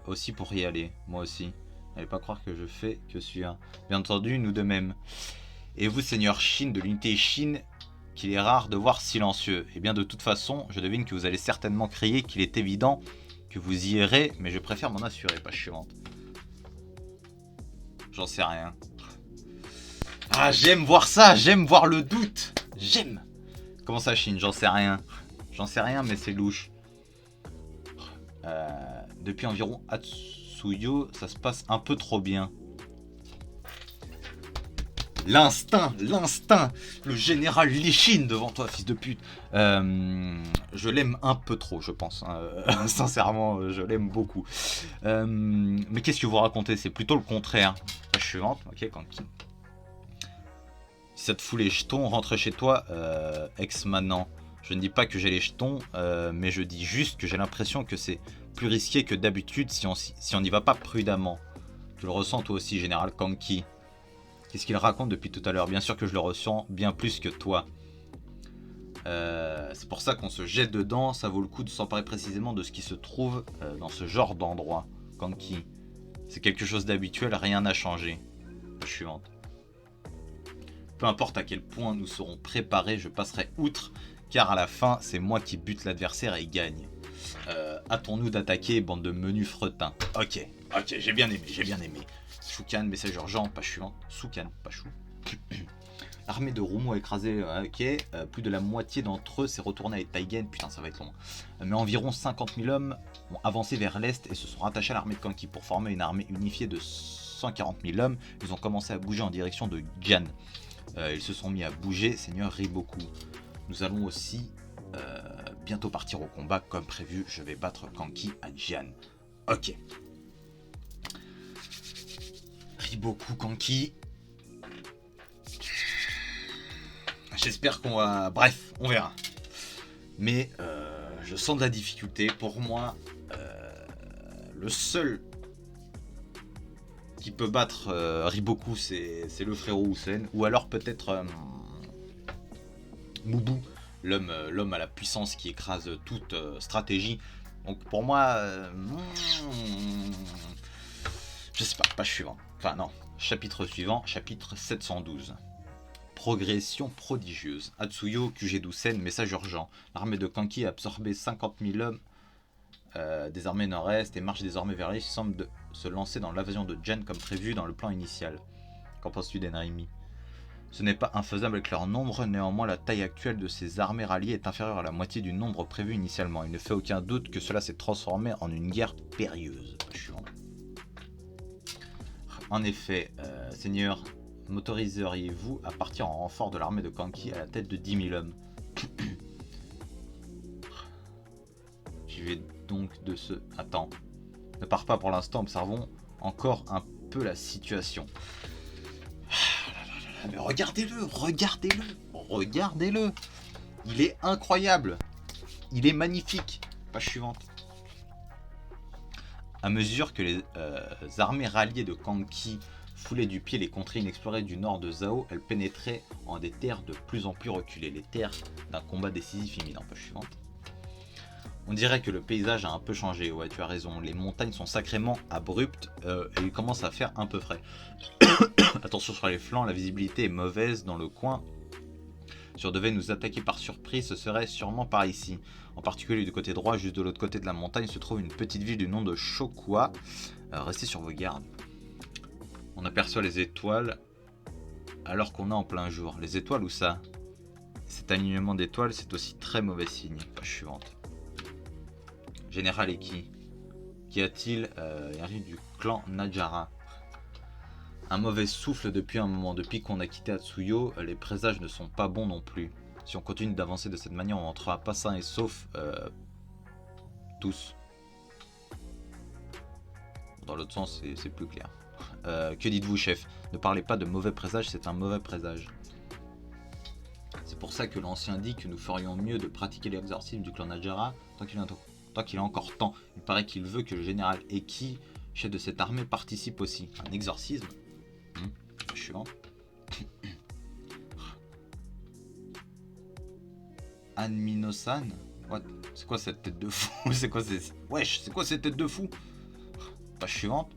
aussi pour y aller, moi aussi. N'allez pas croire que je fais que celui-là. Bien entendu, nous de même. Et vous, seigneur Shin de l'unité Shin, qu'il est rare de voir silencieux. Eh bien, de toute façon, je devine que vous allez certainement crier qu'il est évident que vous y irez, mais je préfère m'en assurer, page suivante. J'en sais rien. Ah, j'aime voir ça, j'aime voir le doute. J'aime. Comment ça, Shin? J'en sais rien. J'en sais rien, mais c'est louche. Depuis environ Atsuyo, ça se passe un peu trop bien. L'instinct, le général Lichin devant toi, fils de pute. Je l'aime un peu trop, je pense. Sincèrement, je l'aime beaucoup. Mais qu'est-ce que vous racontez? C'est plutôt le contraire. Page suivante, ok, Kanki. Si ça te fout les jetons, rentre chez toi, ex maintenant. Je ne dis pas que j'ai les jetons, mais je dis juste que j'ai l'impression que c'est plus risqué que d'habitude si on n'y va pas prudemment. Tu le ressens toi aussi, général Kanki. Qu'est-ce qu'il raconte depuis tout à l'heure? Bien sûr que je le ressens bien plus que toi. C'est pour ça qu'on se jette dedans. Ça vaut le coup de s'emparer précisément de ce qui se trouve dans ce genre d'endroit. Kanki. C'est quelque chose d'habituel, rien n'a changé. Page suivante. Peu importe à quel point nous serons préparés, je passerai outre, car à la fin, c'est moi qui bute l'adversaire et gagne. Hâtons-nous d'attaquer, bande de menus fretins. Ok, j'ai bien aimé. Shukan, message urgent, page suivante. Sukan, pas chou. L'armée de Rumo a écrasé, ok. Plus de la moitié d'entre eux s'est retourné à Taigen, putain ça va être long. Mais environ 50 000 hommes ont avancé vers l'est et se sont rattachés à l'armée de Kanki pour former une armée unifiée de 140 000 hommes. Ils ont commencé à bouger en direction de Jian. Ils se sont mis à bouger, seigneur Riboku. Nous allons aussi bientôt partir au combat comme prévu. Je vais battre Kanki à Jian. Ok. Riboku Kanki. J'espère qu'on va... Bref, on verra. Mais je sens de la difficulté. Pour moi, le seul qui peut battre Riboku, c'est le frérot Hussein. Ou alors peut-être Mubu, l'homme à la puissance qui écrase toute stratégie. Donc pour moi... je sais pas, page suivante. Enfin non, chapitre suivant, chapitre 712. Progression prodigieuse. Atsuyo, QG12Sen, message urgent. L'armée de Kanki a absorbé 50 000 hommes des armées nord-est et marche désormais vers l'est. Il semble se lancer dans l'invasion de Jian comme prévu dans le plan initial. Qu'en penses-tu, Denraimi? Ce n'est pas infaisable avec leur nombre, néanmoins la taille actuelle de ces armées ralliées est inférieure à la moitié du nombre prévu initialement. Il ne fait aucun doute que cela s'est transformé en une guerre périlleuse. En effet, seigneur, m'autoriseriez-vous à partir en renfort de l'armée de Kanki à la tête de 10 000 hommes? J'y vais donc de ce... Attends. Ne pars pas pour l'instant, observons encore un peu la situation. Mais regardez-le. Il est incroyable. Il est magnifique. Page suivante. À mesure que les armées ralliées de Kanki foulaient du pied les contrées inexplorées du nord de Zhao, elles pénétraient en des terres de plus en plus reculées, les terres d'un combat décisif imminent. Page suivante. On dirait que le paysage a un peu changé, ouais tu as raison, les montagnes sont sacrément abruptes et il commence à faire un peu frais. Attention sur les flancs, la visibilité est mauvaise dans le coin. Si on devait nous attaquer par surprise, ce serait sûrement par ici. En particulier du côté droit, juste de l'autre côté de la montagne, se trouve une petite ville du nom de Shokua. Restez sur vos gardes. On aperçoit les étoiles alors qu'on est en plein jour. Les étoiles où ça? Cet alignement d'étoiles, c'est aussi très mauvais signe. Page suivante. Général et qui? Qu'y a-t-il? Il arrive du clan Najara. Un mauvais souffle depuis un moment. Depuis qu'on a quitté Atsuyo, les présages ne sont pas bons non plus. Si on continue d'avancer de cette manière, on rentrera pas sain et sauf tous. Dans l'autre sens, c'est plus clair. Que dites-vous, chef? Ne parlez pas de mauvais présages, c'est un mauvais présage. C'est pour ça que l'ancien dit que nous ferions mieux de pratiquer l'exorcisme du clan Najara tant qu'il a encore temps. Il paraît qu'il veut que le général Eki, chef de cette armée, participe aussi. Un exorcisme. Suivant. Anmino-san. What? C'est quoi cette tête de fou? C'est quoi Wesh, c'est quoi cette tête de fou? Page suivante.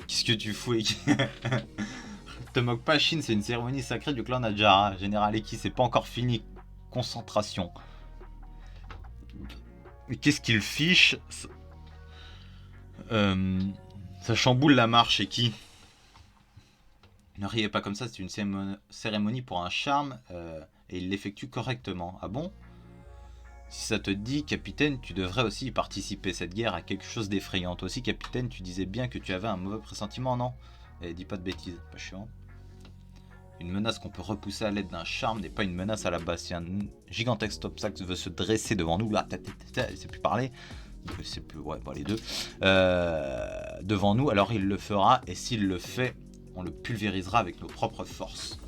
Qu'est-ce que tu fous, Eki? Te moque pas, Shin, c'est une cérémonie sacrée du clan Najara. Général Eki, c'est pas encore fini. Concentration. Mais qu'est-ce qu'il fiche? Ça chamboule la marche, Eki. Ne riez pas comme ça, c'est une cérémonie pour un charme et il l'effectue correctement. Ah bon? Si ça te dit, capitaine, tu devrais aussi y participer. Cette guerre a quelque chose d'effrayant. Toi aussi, capitaine, tu disais bien que tu avais un mauvais pressentiment, non? Eh, dis pas de bêtises, pas chiant. Une menace qu'on peut repousser à l'aide d'un charme n'est pas une menace à la base. Si un gigantesque obstacle veut se dresser devant nous, là, il sait plus parler. C'est plus, ouais, bon, les deux. Devant nous, alors il le fera. Et s'il le fait, on le pulvérisera avec nos propres forces.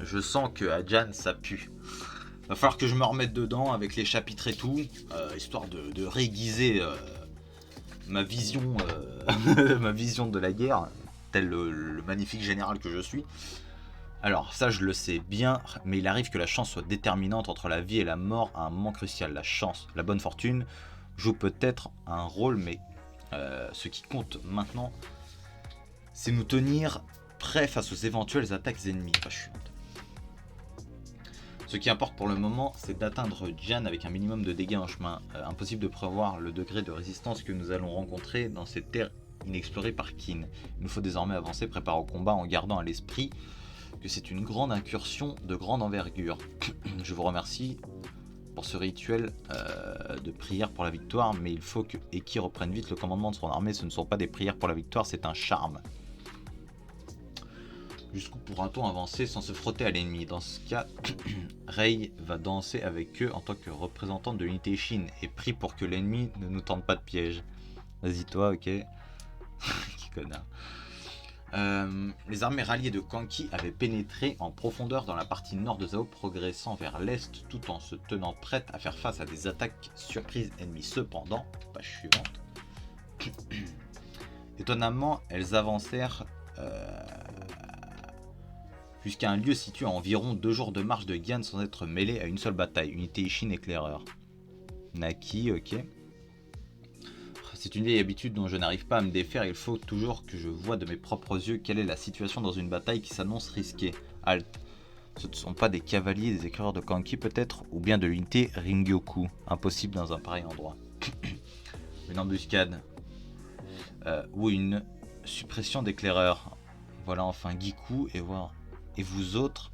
Je sens que Adjan, ça pue. Va falloir que je me remette dedans avec les chapitres et tout, histoire de réguiser ma vision ma vision de la guerre, tel le magnifique général que je suis. Alors ça je le sais bien, mais il arrive que la chance soit déterminante entre la vie et la mort à un moment crucial. La chance, la bonne fortune joue peut-être un rôle, mais ce qui compte maintenant, c'est nous tenir prêts face aux éventuelles attaques ennemies. Ce qui importe pour le moment, c'est d'atteindre Jian avec un minimum de dégâts en chemin. Impossible de prévoir le degré de résistance que nous allons rencontrer dans ces terres inexplorées par Qin. Il nous faut désormais avancer, préparer au combat en gardant à l'esprit que c'est une grande incursion de grande envergure. Je vous remercie pour ce rituel de prière pour la victoire, mais il faut que Eki reprenne vite le commandement de son armée. Ce ne sont pas des prières pour la victoire, c'est un charme. Jusqu'où pourra-t-on avancer sans se frotter à l'ennemi? Dans ce cas, Rei va danser avec eux en tant que représentante de l'unité Shin et prie pour que l'ennemi ne nous tente pas de piège. Vas-y toi, ok. Qui connard. Les armées ralliées de Kanki avaient pénétré en profondeur dans la partie nord de Zhao, progressant vers l'est tout en se tenant prêtes à faire face à des attaques surprises ennemies. Cependant, page suivante. Étonnamment, elles avancèrent jusqu'à un lieu situé à environ 2 jours de marche de Gian sans être mêlé à une seule bataille. Unité Ishin éclaireur. Naki, ok. C'est une vieille habitude dont je n'arrive pas à me défaire. Il faut toujours que je vois de mes propres yeux quelle est la situation dans une bataille qui s'annonce risquée. Halt. Ce ne sont pas des cavaliers, des éclaireurs de Kanki peut-être, ou bien de l'unité Ringyoku. Impossible dans un pareil endroit. Une embuscade. Ou une suppression d'éclaireurs. Voilà enfin Giku et voir. Et vous autres,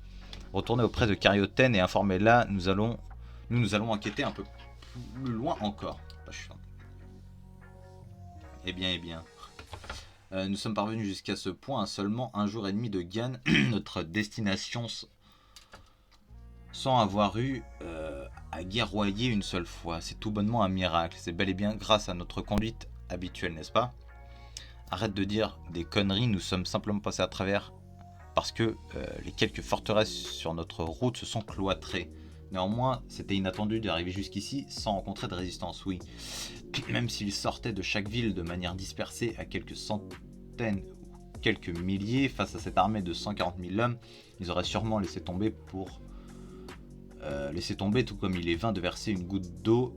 retournez auprès de Karyoten et informez-la, nous allons enquêter un peu plus loin encore. Eh bien. Nous sommes parvenus jusqu'à ce point à seulement un jour et demi de Gian, notre destination sans avoir eu à guerroyer une seule fois. C'est tout bonnement un miracle. C'est bel et bien grâce à notre conduite habituelle, n'est-ce pas? Arrête de dire des conneries, nous sommes simplement passés à travers parce que les quelques forteresses sur notre route se sont cloîtrées. Néanmoins, c'était inattendu d'arriver jusqu'ici sans rencontrer de résistance, oui. Même s'ils sortaient de chaque ville de manière dispersée à quelques centaines ou quelques milliers, face à cette armée de 140 000 hommes, ils auraient sûrement laissé tomber tout comme il est vain de verser une goutte d'eau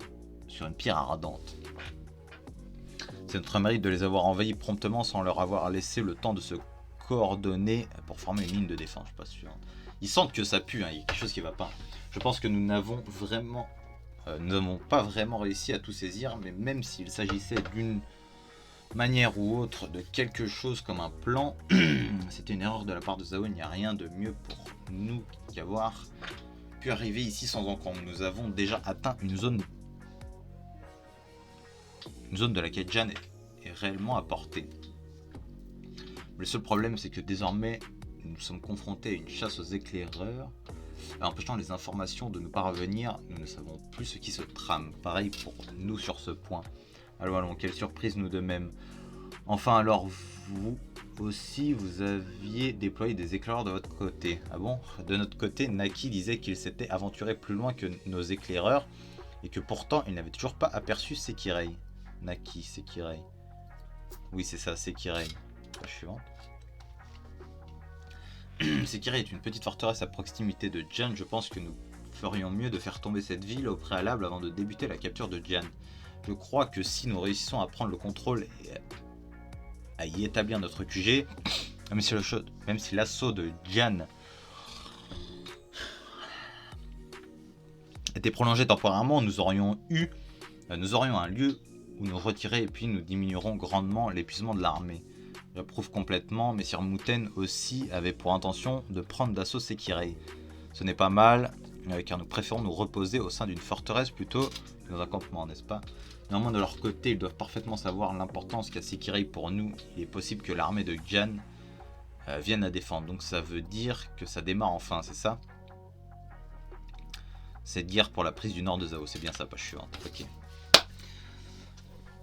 sur une pierre ardente. C'est notre mérite de les avoir envahis promptement sans leur avoir laissé le temps de se coordonner pour former une ligne de défense. Je suis pas sûr. Ils sentent que ça pue, hein, il y a quelque chose qui va pas. Je pense que nous n'avons pas vraiment réussi à tout saisir, mais même s'il s'agissait d'une manière ou autre de quelque chose comme un plan, c'était une erreur de la part de Zhao. Il n'y a rien de mieux pour nous qu'avoir pu arriver ici sans encombre. Nous avons déjà atteint une zone de laquelle Jian est réellement à portée. Le seul problème, c'est que désormais, nous sommes confrontés à une chasse aux éclaireurs, empêchant les informations de nous parvenir. Nous ne savons plus ce qui se trame. Pareil pour nous sur ce point. Allons, quelle surprise nous de même. Enfin alors, aussi vous aviez déployé des éclaireurs de votre côté. Ah bon? De notre côté, Naki disait qu'il s'était aventuré plus loin que nos éclaireurs et que pourtant il n'avait toujours pas aperçu Sekirei. Naki, Sekirei. Oui, c'est ça, Sekirei. La suivante. Sekirei est une petite forteresse à proximité de Jian. Je pense que nous ferions mieux de faire tomber cette ville au préalable avant de débuter la capture de Jian. Je crois que si nous réussissons à prendre le contrôle et à y établir notre QG, même si l'assaut de Jian était prolongé temporairement, nous aurions un lieu où nous retirer et puis nous diminuerons grandement l'épuisement de l'armée. J'approuve complètement, mais Sir Muten aussi avait pour intention de prendre d'assaut Sekirei. Ce n'est pas mal, car nous préférons nous reposer au sein d'une forteresse plutôt que dans un campement, n'est-ce pas? Néanmoins, de leur côté, ils doivent parfaitement savoir l'importance qu'a Sekirei pour nous. Il est possible que l'armée de Jian vienne à défendre, donc ça veut dire que ça démarre enfin, c'est ça? Cette guerre pour la prise du nord de Zhao, c'est bien ça, page suivante. Ok.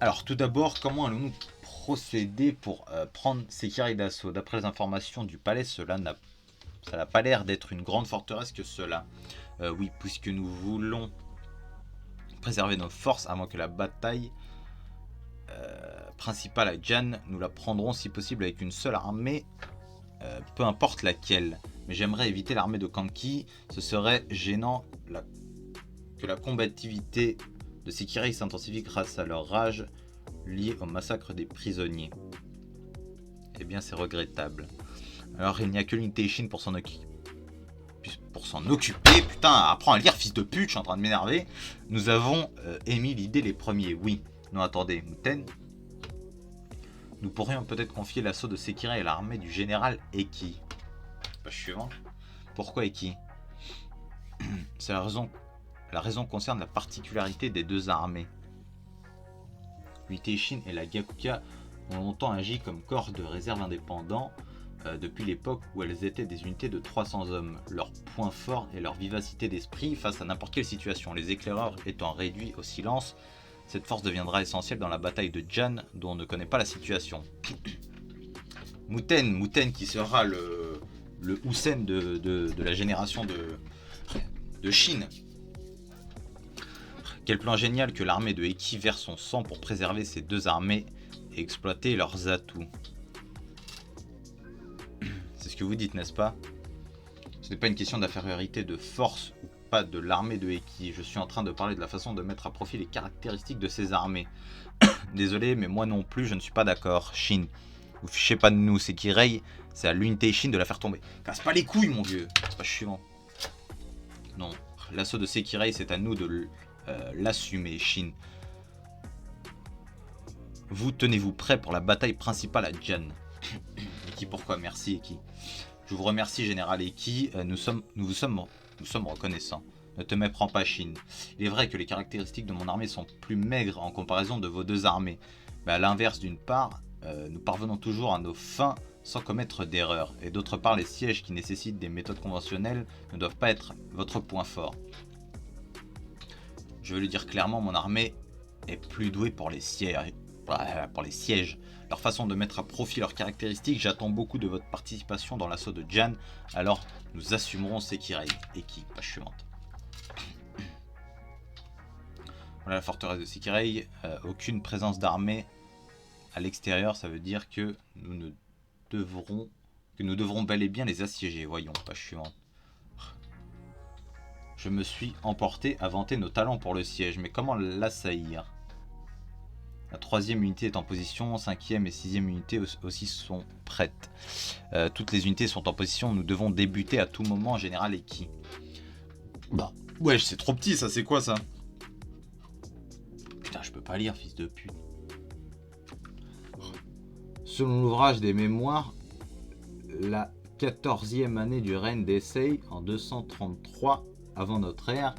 Alors, tout d'abord, comment allons-nous procéder pour prendre Sekirei d'assaut? D'après les informations du palais, ça n'a pas l'air d'être une grande forteresse que cela. Oui, puisque nous voulons préserver nos forces avant que la bataille principale à Jian, nous la prendrons si possible avec une seule armée, peu importe laquelle. Mais j'aimerais éviter l'armée de Kanki, ce serait gênant que la combativité de Sekirei s'intensifie grâce à leur rage liée au massacre des prisonniers. Eh bien, c'est regrettable. Alors, il n'y a que l'unité Shin pour s'en occuper. Putain, apprends à lire, fils de pute, je suis en train de m'énerver. Nous avons émis l'idée les premiers, oui. Non, attendez, Muten. Nous pourrions peut-être confier l'assaut de Sekirei à l'armée du général Eki. Page suivante. Pourquoi Eki? C'est la raison. La raison concerne la particularité des deux armées. L'unité Shin et la Gakuka ont longtemps agi comme corps de réserve indépendants depuis l'époque où elles étaient des unités de 300 hommes. Leur point fort est leur vivacité d'esprit face à n'importe quelle situation. Les éclaireurs étant réduits au silence, cette force deviendra essentielle dans la bataille de Jian dont on ne connaît pas la situation. Muten qui sera le Hussein de la génération de Shin. Quel plan génial que l'armée de Eki verse son sang pour préserver ces deux armées et exploiter leurs atouts. C'est ce que vous dites, n'est-ce pas? Ce n'est pas une question d'infériorité de force ou pas de l'armée de Eki. Je suis en train de parler de la façon de mettre à profit les caractéristiques de ces armées. Désolé, mais moi non plus, je ne suis pas d'accord. Shin, vous fichez pas de nous, Sekirei, c'est à l'unité Shin de la faire tomber. Casse pas les couilles, mon vieux. C'est pas suivant. Non, l'assaut de Sekirei, c'est à nous de l'assumer, Shin. Vous tenez-vous prêt pour la bataille principale à Jian? Eki, pourquoi? Merci, Eki. Je vous remercie, Général Eki. Nous vous sommes reconnaissants. Ne te méprends pas, Shin. Il est vrai que les caractéristiques de mon armée sont plus maigres en comparaison de vos deux armées. Mais à l'inverse, d'une part, nous parvenons toujours à nos fins sans commettre d'erreurs. Et d'autre part, les sièges qui nécessitent des méthodes conventionnelles ne doivent pas être votre point fort. Je veux le dire clairement, mon armée est plus douée pour les sièges. Leur façon de mettre à profit leurs caractéristiques, j'attends beaucoup de votre participation dans l'assaut de Jian, alors nous assumerons Sekirei. Eki, page suivante. Voilà la forteresse de Sekirei, aucune présence d'armée à l'extérieur, ça veut dire que nous devrons bel et bien les assiéger. Voyons, page suivante. Je me suis emporté à vanter nos talents pour le siège, mais comment l'assaillir? La 3e unité est en position, 5e et 6e unité aussi sont prêtes. Toutes les unités sont en position, nous devons débuter à tout moment, Général Eki. Bah, ouais, c'est trop petit ça, c'est quoi ça? Putain, je peux pas lire, fils de pute. Selon l'ouvrage des mémoires, la 14e année du règne d'Heisei, en 233 avant notre ère,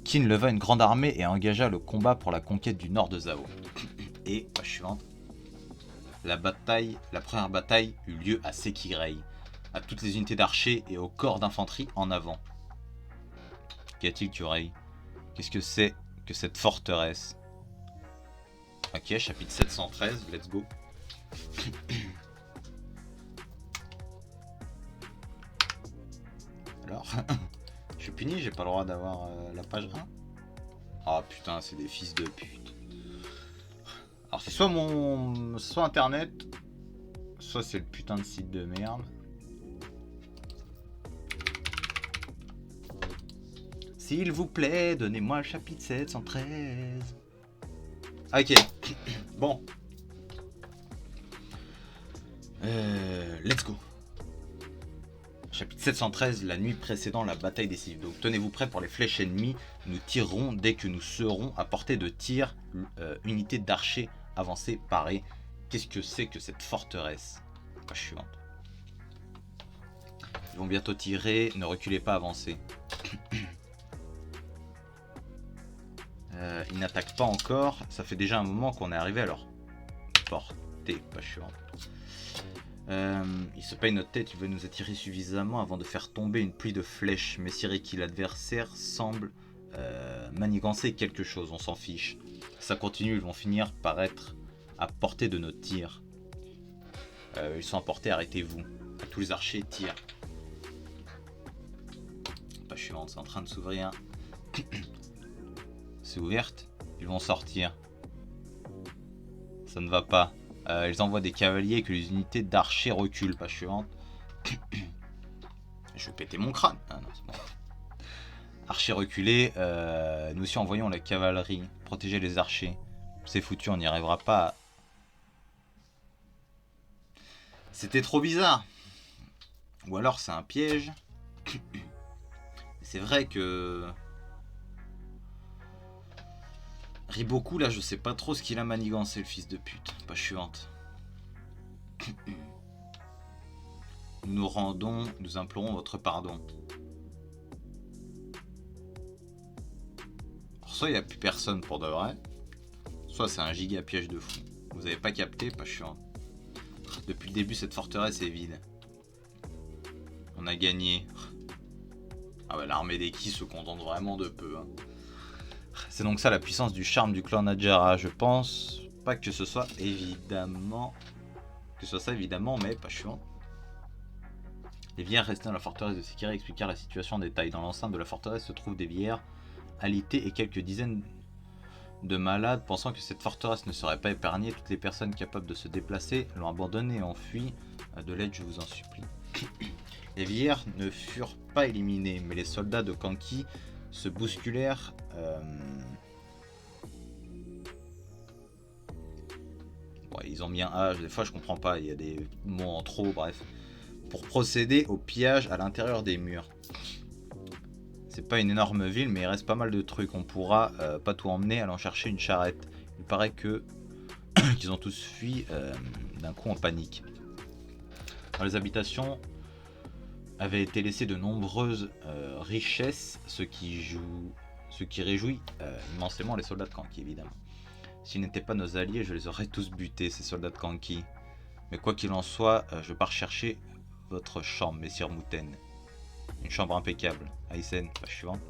Qin leva une grande armée et engagea le combat pour la conquête du nord de Zhao. Et, page suivante, la première bataille eut lieu à Sekirei, à toutes les unités d'archers et au corps d'infanterie en avant. Qu'y a-t-il, Kurei? Qu'est-ce que c'est que cette forteresse? Ok, chapitre 713, let's go. Je suis puni, j'ai pas le droit d'avoir la page 1. Ah putain, c'est des fils de pute. Alors c'est soit internet, soit c'est le putain de site de merde. S'il vous plaît, donnez-moi le chapitre 713. Ok, bon. Let's go. Chapitre 713, la nuit précédant la bataille décisive. Donc tenez-vous prêts pour les flèches ennemies. Nous tirerons dès que nous serons à portée de tir. Unité d'archers avancée parée. Qu'est-ce que c'est que cette forteresse? Page suivante. Ils vont bientôt tirer. Ne reculez pas, avancez. Ils n'attaquent pas encore. Ça fait déjà un moment qu'on est arrivé à leur portée. Page suivante. Il se paye notre tête, il veut nous attirer suffisamment avant de faire tomber une pluie de flèches. Mais si l'adversaire semble manigancer quelque chose, on s'en fiche. Ça continue, ils vont finir par être à portée de nos tirs. Ils sont à portée, arrêtez-vous. Tous les archers tirent. Page suivante, c'est en train de s'ouvrir. C'est ouverte, ils vont sortir. Ça ne va pas. Ils envoient des cavaliers que les unités d'archers reculent. Page suivante. Je vais péter mon crâne. Ah non, c'est bon. Archers reculés. Nous aussi envoyons la cavalerie. Protéger les archers. C'est foutu, on n'y arrivera pas. C'était trop bizarre. Ou alors c'est un piège. C'est vrai que... Riboku, là, je sais pas trop ce qu'il a manigancé, le fils de pute. Page suivante. Nous nous rendons, nous implorons votre pardon. Alors, soit il n'y a plus personne pour de vrai, soit c'est un giga piège de fou. Vous avez pas capté, page suivante. Depuis le début, cette forteresse est vide. On a gagné. Ah bah, l'armée des Ki se contente vraiment de peu, hein. C'est donc ça la puissance du charme du clan Najara. Je pense pas que ce soit évidemment... mais pas chiant. Les vieillards restés dans la forteresse de Sekirei expliquèrent la situation en détail. Dans l'enceinte de la forteresse se trouvent des vieillards alités et quelques dizaines de malades. Pensant que cette forteresse ne serait pas épargnée, toutes les personnes capables de se déplacer l'ont abandonnée et enfui. De l'aide, je vous en supplie. Les vieillards ne furent pas éliminés, mais les soldats de Kanki se bousculèrent. Ouais, ils ont mis un H, des fois je comprends pas, il y a des mots en trop, bref. Pour procéder au pillage à l'intérieur des murs. C'est pas une énorme ville, mais il reste pas mal de trucs. On pourra pas tout emmener, allant chercher une charrette. Il paraît que qu'ils ont tous fui d'un coup en panique. Dans les habitations avaient été laissées de nombreuses richesses, ce qui réjouit immensément les soldats de Kanki, évidemment. S'ils n'étaient pas nos alliés, je les aurais tous butés, ces soldats de Kanki. Mais quoi qu'il en soit, je pars chercher votre chambre, messire Mouten. Une chambre impeccable. Aysen, page suivante.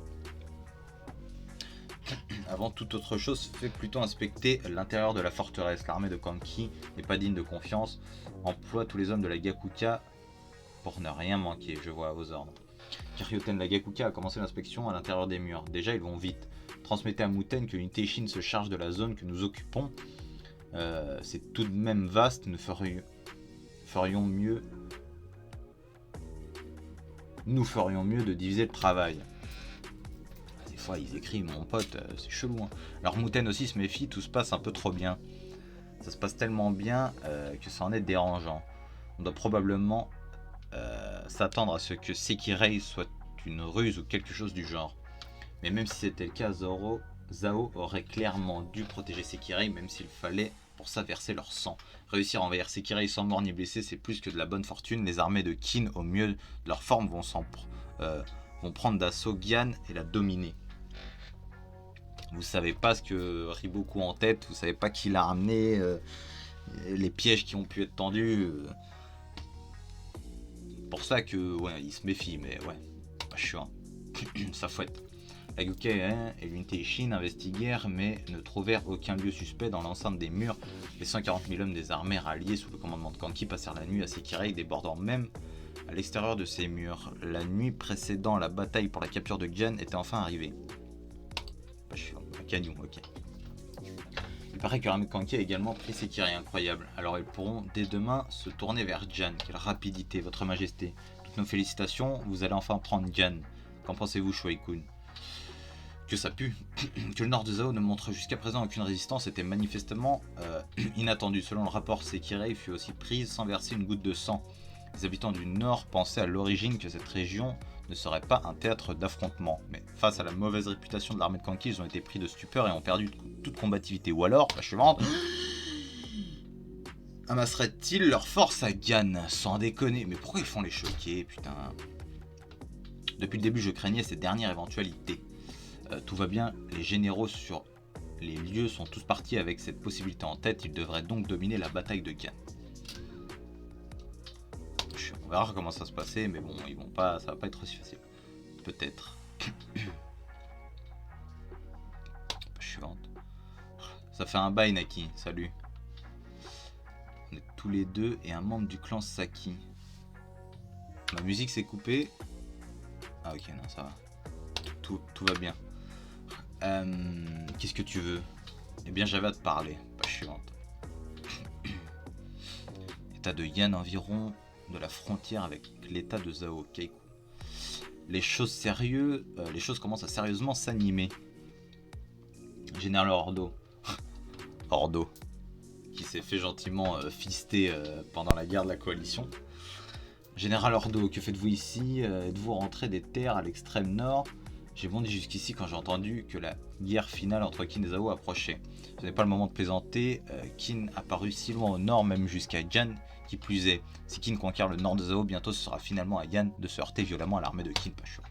Avant toute autre chose, faites plutôt inspecter l'intérieur de la forteresse. L'armée de Kanki n'est pas digne de confiance. Emploie tous les hommes de la Gakuka pour ne rien manquer, je vois à vos ordres. Kiryoten, la Gakuka a commencé l'inspection à l'intérieur des murs. Déjà, ils vont vite. Transmettez à Mouten que l'unité Shin se charge de la zone que nous occupons. C'est tout de même vaste, nous ferions mieux de diviser le travail. Des fois ils écrivent, mon pote, c'est chelou, hein. Alors Mouten aussi se méfie, tout se passe un peu trop bien. Ça se passe tellement bien que ça en est dérangeant. On doit probablement s'attendre à ce que Sekirei soit une ruse ou quelque chose du genre. Mais même si c'était le cas, Zao aurait clairement dû protéger Sekirei, même s'il fallait pour ça verser leur sang. Réussir à envahir Sekirei sans mort ni blessé, c'est plus que de la bonne fortune. Les armées de Kin, au mieux de leur forme, vont prendre d'assaut Gian et la dominer. Vous savez pas ce que Riboku en tête, vous savez pas qui l'a ramené, les pièges qui ont pu être tendus. Pour ça que, ouais, il se méfie, mais ouais, pas chiant. Ça fouette. La Gakuka et l'unité Shin investiguèrent, mais ne trouvèrent aucun lieu suspect dans l'enceinte des murs. Les 140 000 hommes des armées ralliés sous le commandement de Kanki passèrent la nuit à Sekirei, débordant même À l'extérieur de ces murs, la nuit précédant la bataille pour la capture de Gian était enfin arrivée. Je suis un canyon, ok. Il paraît que Ramet Kanki a également pris Sekiri, incroyable. Alors ils pourront dès demain se tourner vers Gian. Quelle rapidité, votre majesté. Toutes nos félicitations, vous allez enfin prendre Gian. Qu'en pensez-vous, Shuai-kun? Que ça pue. Que le nord de Zhao ne montre jusqu'à présent aucune résistance était manifestement inattendu. Selon le rapport, Sekirei fut aussi prise sans verser une goutte de sang. Les habitants du nord pensaient à l'origine que cette région ne serait pas un théâtre d'affrontement. Mais face à la mauvaise réputation de l'armée de Kanki, ils ont été pris de stupeur et ont perdu toute combativité. Ou alors, la suivante, amasseraient-ils leur force à Gian? Sans déconner. Mais pourquoi ils font les choquer, putain? Depuis le début, je craignais cette dernière éventualité. Tout va bien, les généraux sur les lieux sont tous partis avec cette possibilité en tête. Ils devraient donc dominer la bataille de Gian. On verra comment ça se passer, mais bon, ils vont pas, ça va pas être aussi facile. Peut-être. Suivante. Ça fait un bail, Naki. Salut. On est tous les deux et un membre du clan Saki. Ma musique s'est coupée. Ah ok, non, ça va. Tout va bien. Qu'est-ce que tu veux? Eh bien, j'avais à te parler. Page suivante. État de Yan environ de la frontière avec l'état de Zhao. Keiku. Les choses commencent à sérieusement s'animer. Général Ordo. Ordo. Qui s'est fait gentiment fister pendant la guerre de la coalition. Général Ordo, que faites-vous ici? Êtes-vous rentré des terres à l'extrême nord? J'ai bondi jusqu'ici quand j'ai entendu que la guerre finale entre Qin et Zhao approchait. Ce n'est pas le moment de plaisanter, Qin apparut si loin au nord, même jusqu'à Yan, qui plus est. Si Qin conquiert le nord de Zhao, bientôt ce sera finalement à Yan de se heurter violemment à l'armée de Qin, pas sûr.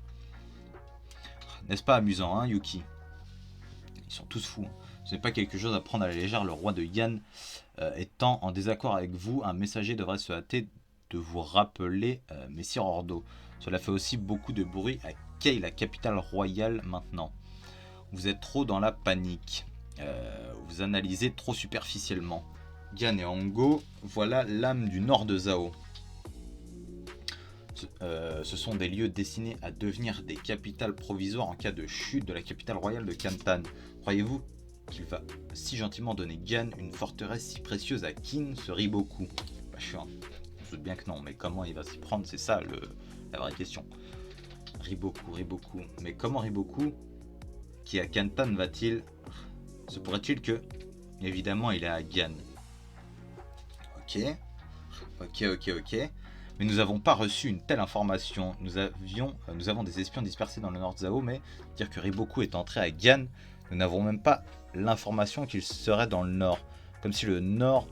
N'est-ce pas amusant, hein, Yuki? Ils sont tous fous. Ce n'est pas quelque chose à prendre à la légère, le roi de Yan étant en désaccord avec vous, un messager devrait se hâter de vous rappeler Messire Ordo. Cela fait aussi beaucoup de bruit à Kei, la capitale royale maintenant. Vous êtes trop dans la panique. Vous analysez trop superficiellement. Gan et Ango, voilà l'âme du nord de Zhao. Ce sont des lieux destinés à devenir des capitales provisoires en cas de chute de la capitale royale de Kantan. Croyez-vous qu'il va si gentiment donner Gan une forteresse si précieuse à Qin, ce Riboku? Bah, je doute bien que non, mais comment il va s'y prendre, c'est ça la vraie question. Riboku. Mais comment Riboku, qui est à Kantan, va-t-il... Se pourrait-il que... Évidemment, il est à Gan. Ok. Mais nous n'avons pas reçu une telle information. Nous avons des espions dispersés dans le nord de Zhao, mais dire que Riboku est entré à Gan, nous n'avons même pas l'information qu'il serait dans le nord. Comme si le nord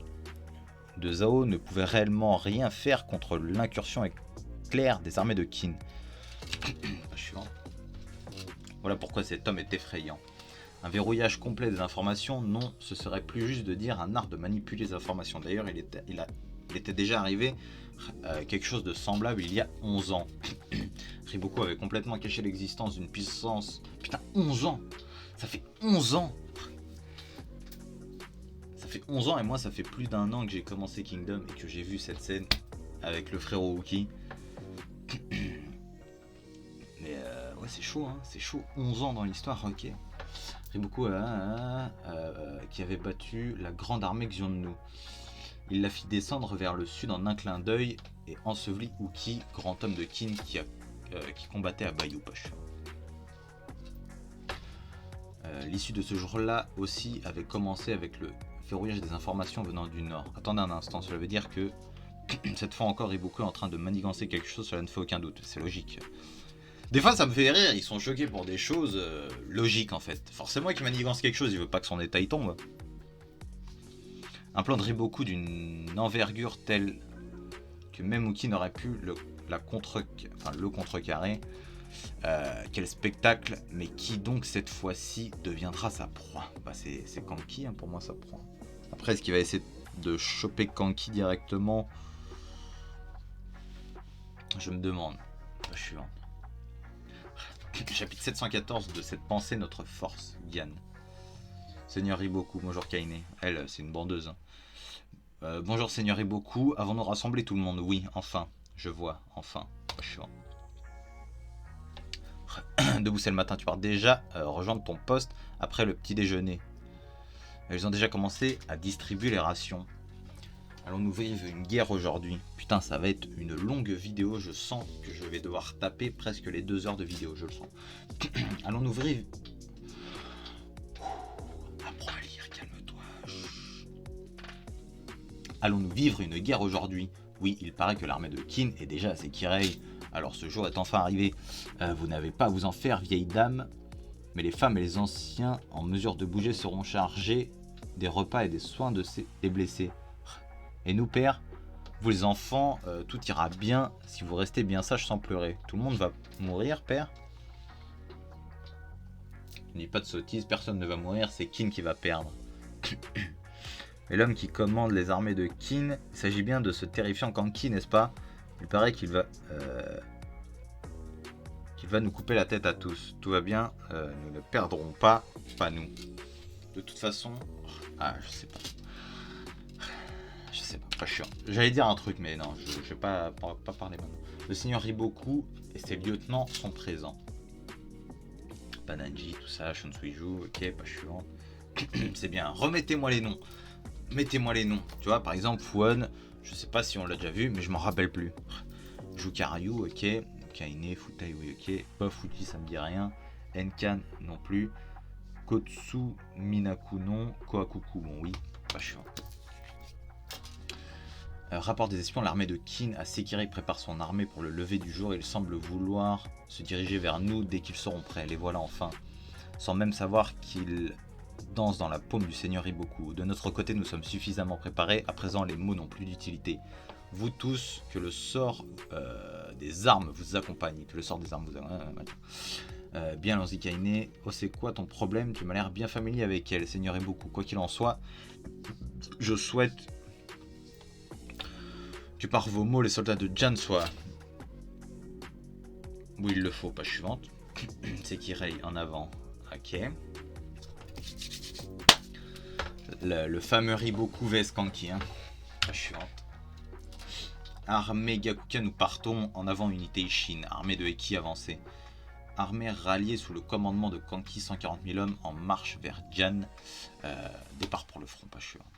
de Zhao ne pouvait réellement rien faire contre l'incursion éclair des armées de Qin. Voilà pourquoi cet homme est effrayant. Un verrouillage complet des informations, non, ce serait plus juste de dire un art de manipuler les informations. D'ailleurs, il était déjà arrivé quelque chose de semblable il y a 11 ans. Riboku avait complètement caché l'existence d'une puissance... Putain, 11 ans! Ça fait 11 ans! Ça fait 11 ans et moi ça fait plus d'un an que j'ai commencé Kingdom et que j'ai vu cette scène avec le frérot Wookie. Mais ouais, c'est chaud, hein, c'est chaud. 11 ans dans l'histoire, ok. Riboku qui avait battu la grande armée Xiongnu. Il la fit descendre vers le sud en un clin d'œil et ensevelit Uki, grand homme de Qin qui combattait à Bayuposh. L'issue de ce jour-là aussi avait commencé avec le verrouillage des informations venant du nord. Attendez un instant, cela veut dire que cette fois encore Riboku est en train de manigancer quelque chose, cela ne fait aucun doute, c'est logique. Des fois ça me fait rire, ils sont choqués pour des choses logiques en fait. Forcément qu'il manigance quelque chose, il veut pas que son état y tombe. Un plan de Riboku d'une envergure telle que même Uki n'aurait pu le contrecarrer. Quel spectacle, mais qui donc cette fois-ci deviendra sa proie? Bah c'est Kanki, hein, pour moi sa proie. Après, est-ce qu'il va essayer de choper Kanki directement? Je me demande. Je suis en... Chapitre 714 de cette pensée, notre force, Yan. Seigneur Riboku, bonjour Kaine. Elle, c'est une bandeuse. Bonjour Seigneur Riboku, avons-nous rassemblé tout le monde? Oui, enfin. Je vois, enfin. Je suis debout, c'est le matin, tu pars déjà rejoindre ton poste après le petit déjeuner. Ils ont déjà commencé à distribuer les rations. Allons-nous vivre une guerre aujourd'hui? Putain, ça va être une longue vidéo, je sens que je vais devoir taper presque les 2 heures de vidéo, je le sens. Allons-nous vivre... Apprends à lire, calme-toi. Allons-nous vivre une guerre aujourd'hui? Oui, il paraît que l'armée de Qin est déjà à Sekirei. Alors ce jour est enfin arrivé. Vous n'avez pas à vous en faire, vieille dame. Mais les femmes et les anciens en mesure de bouger seront chargés des repas et des soins des blessés. Et nous, père, vous les enfants, tout ira bien si vous restez bien sages sans pleurer. Tout le monde va mourir, père? Je dis pas de sottises, personne ne va mourir, c'est Qin qui va perdre. Et l'homme qui commande les armées de Qin, il s'agit bien de ce terrifiant Kanki, n'est-ce pas? Il paraît qu'il va nous couper la tête à tous. Tout va bien, nous ne perdrons pas nous. De toute façon, je sais pas. Je sais pas chiant. J'allais dire un truc, mais non, je vais pas parler maintenant. Le seigneur Riboku et ses lieutenants sont présents. Bananji, tout ça, Shunsuiju, ok, pas chiant. C'est bien, remettez-moi les noms. Mettez-moi les noms. Tu vois, par exemple, Fuon, je sais pas si on l'a déjà vu, mais je m'en rappelle plus. Jukaryu, ok. Kaine, Futai, oui, ok. Pafuji, ça me dit rien. Enkan, non plus. Kotsu, Minaku, non. Kohakuku, bon, oui, pas chiant. Rapport des espions, l'armée de Qin à Sekirei prépare son armée pour le lever du jour. Il semble vouloir se diriger vers nous dès qu'ils seront prêts. Les voilà enfin. Sans même savoir qu'ils dansent dans la paume du seigneur Riboku. De notre côté, nous sommes suffisamment préparés. À présent, les mots n'ont plus d'utilité. Vous tous, que le sort des armes vous accompagne. Que le sort des armes vous accompagne. Bien, allons-y, Kaine. Oh, c'est quoi ton problème? Tu m'as l'air bien familier avec elle, seigneur Riboku. Quoi qu'il en soit, je souhaite que par vos mots, les soldats de Jan soient... Oui, il le faut, page suivante. Sekirei en avant. Ok. Le fameux Riboku vs Kanki. Page suivante. Armée Gakuka, nous partons en avant unité Ishin. Armée de Eki avancée. Armée ralliée sous le commandement de Kanki, 140 000 hommes en marche vers Jan. Départ pour le front, page suivante.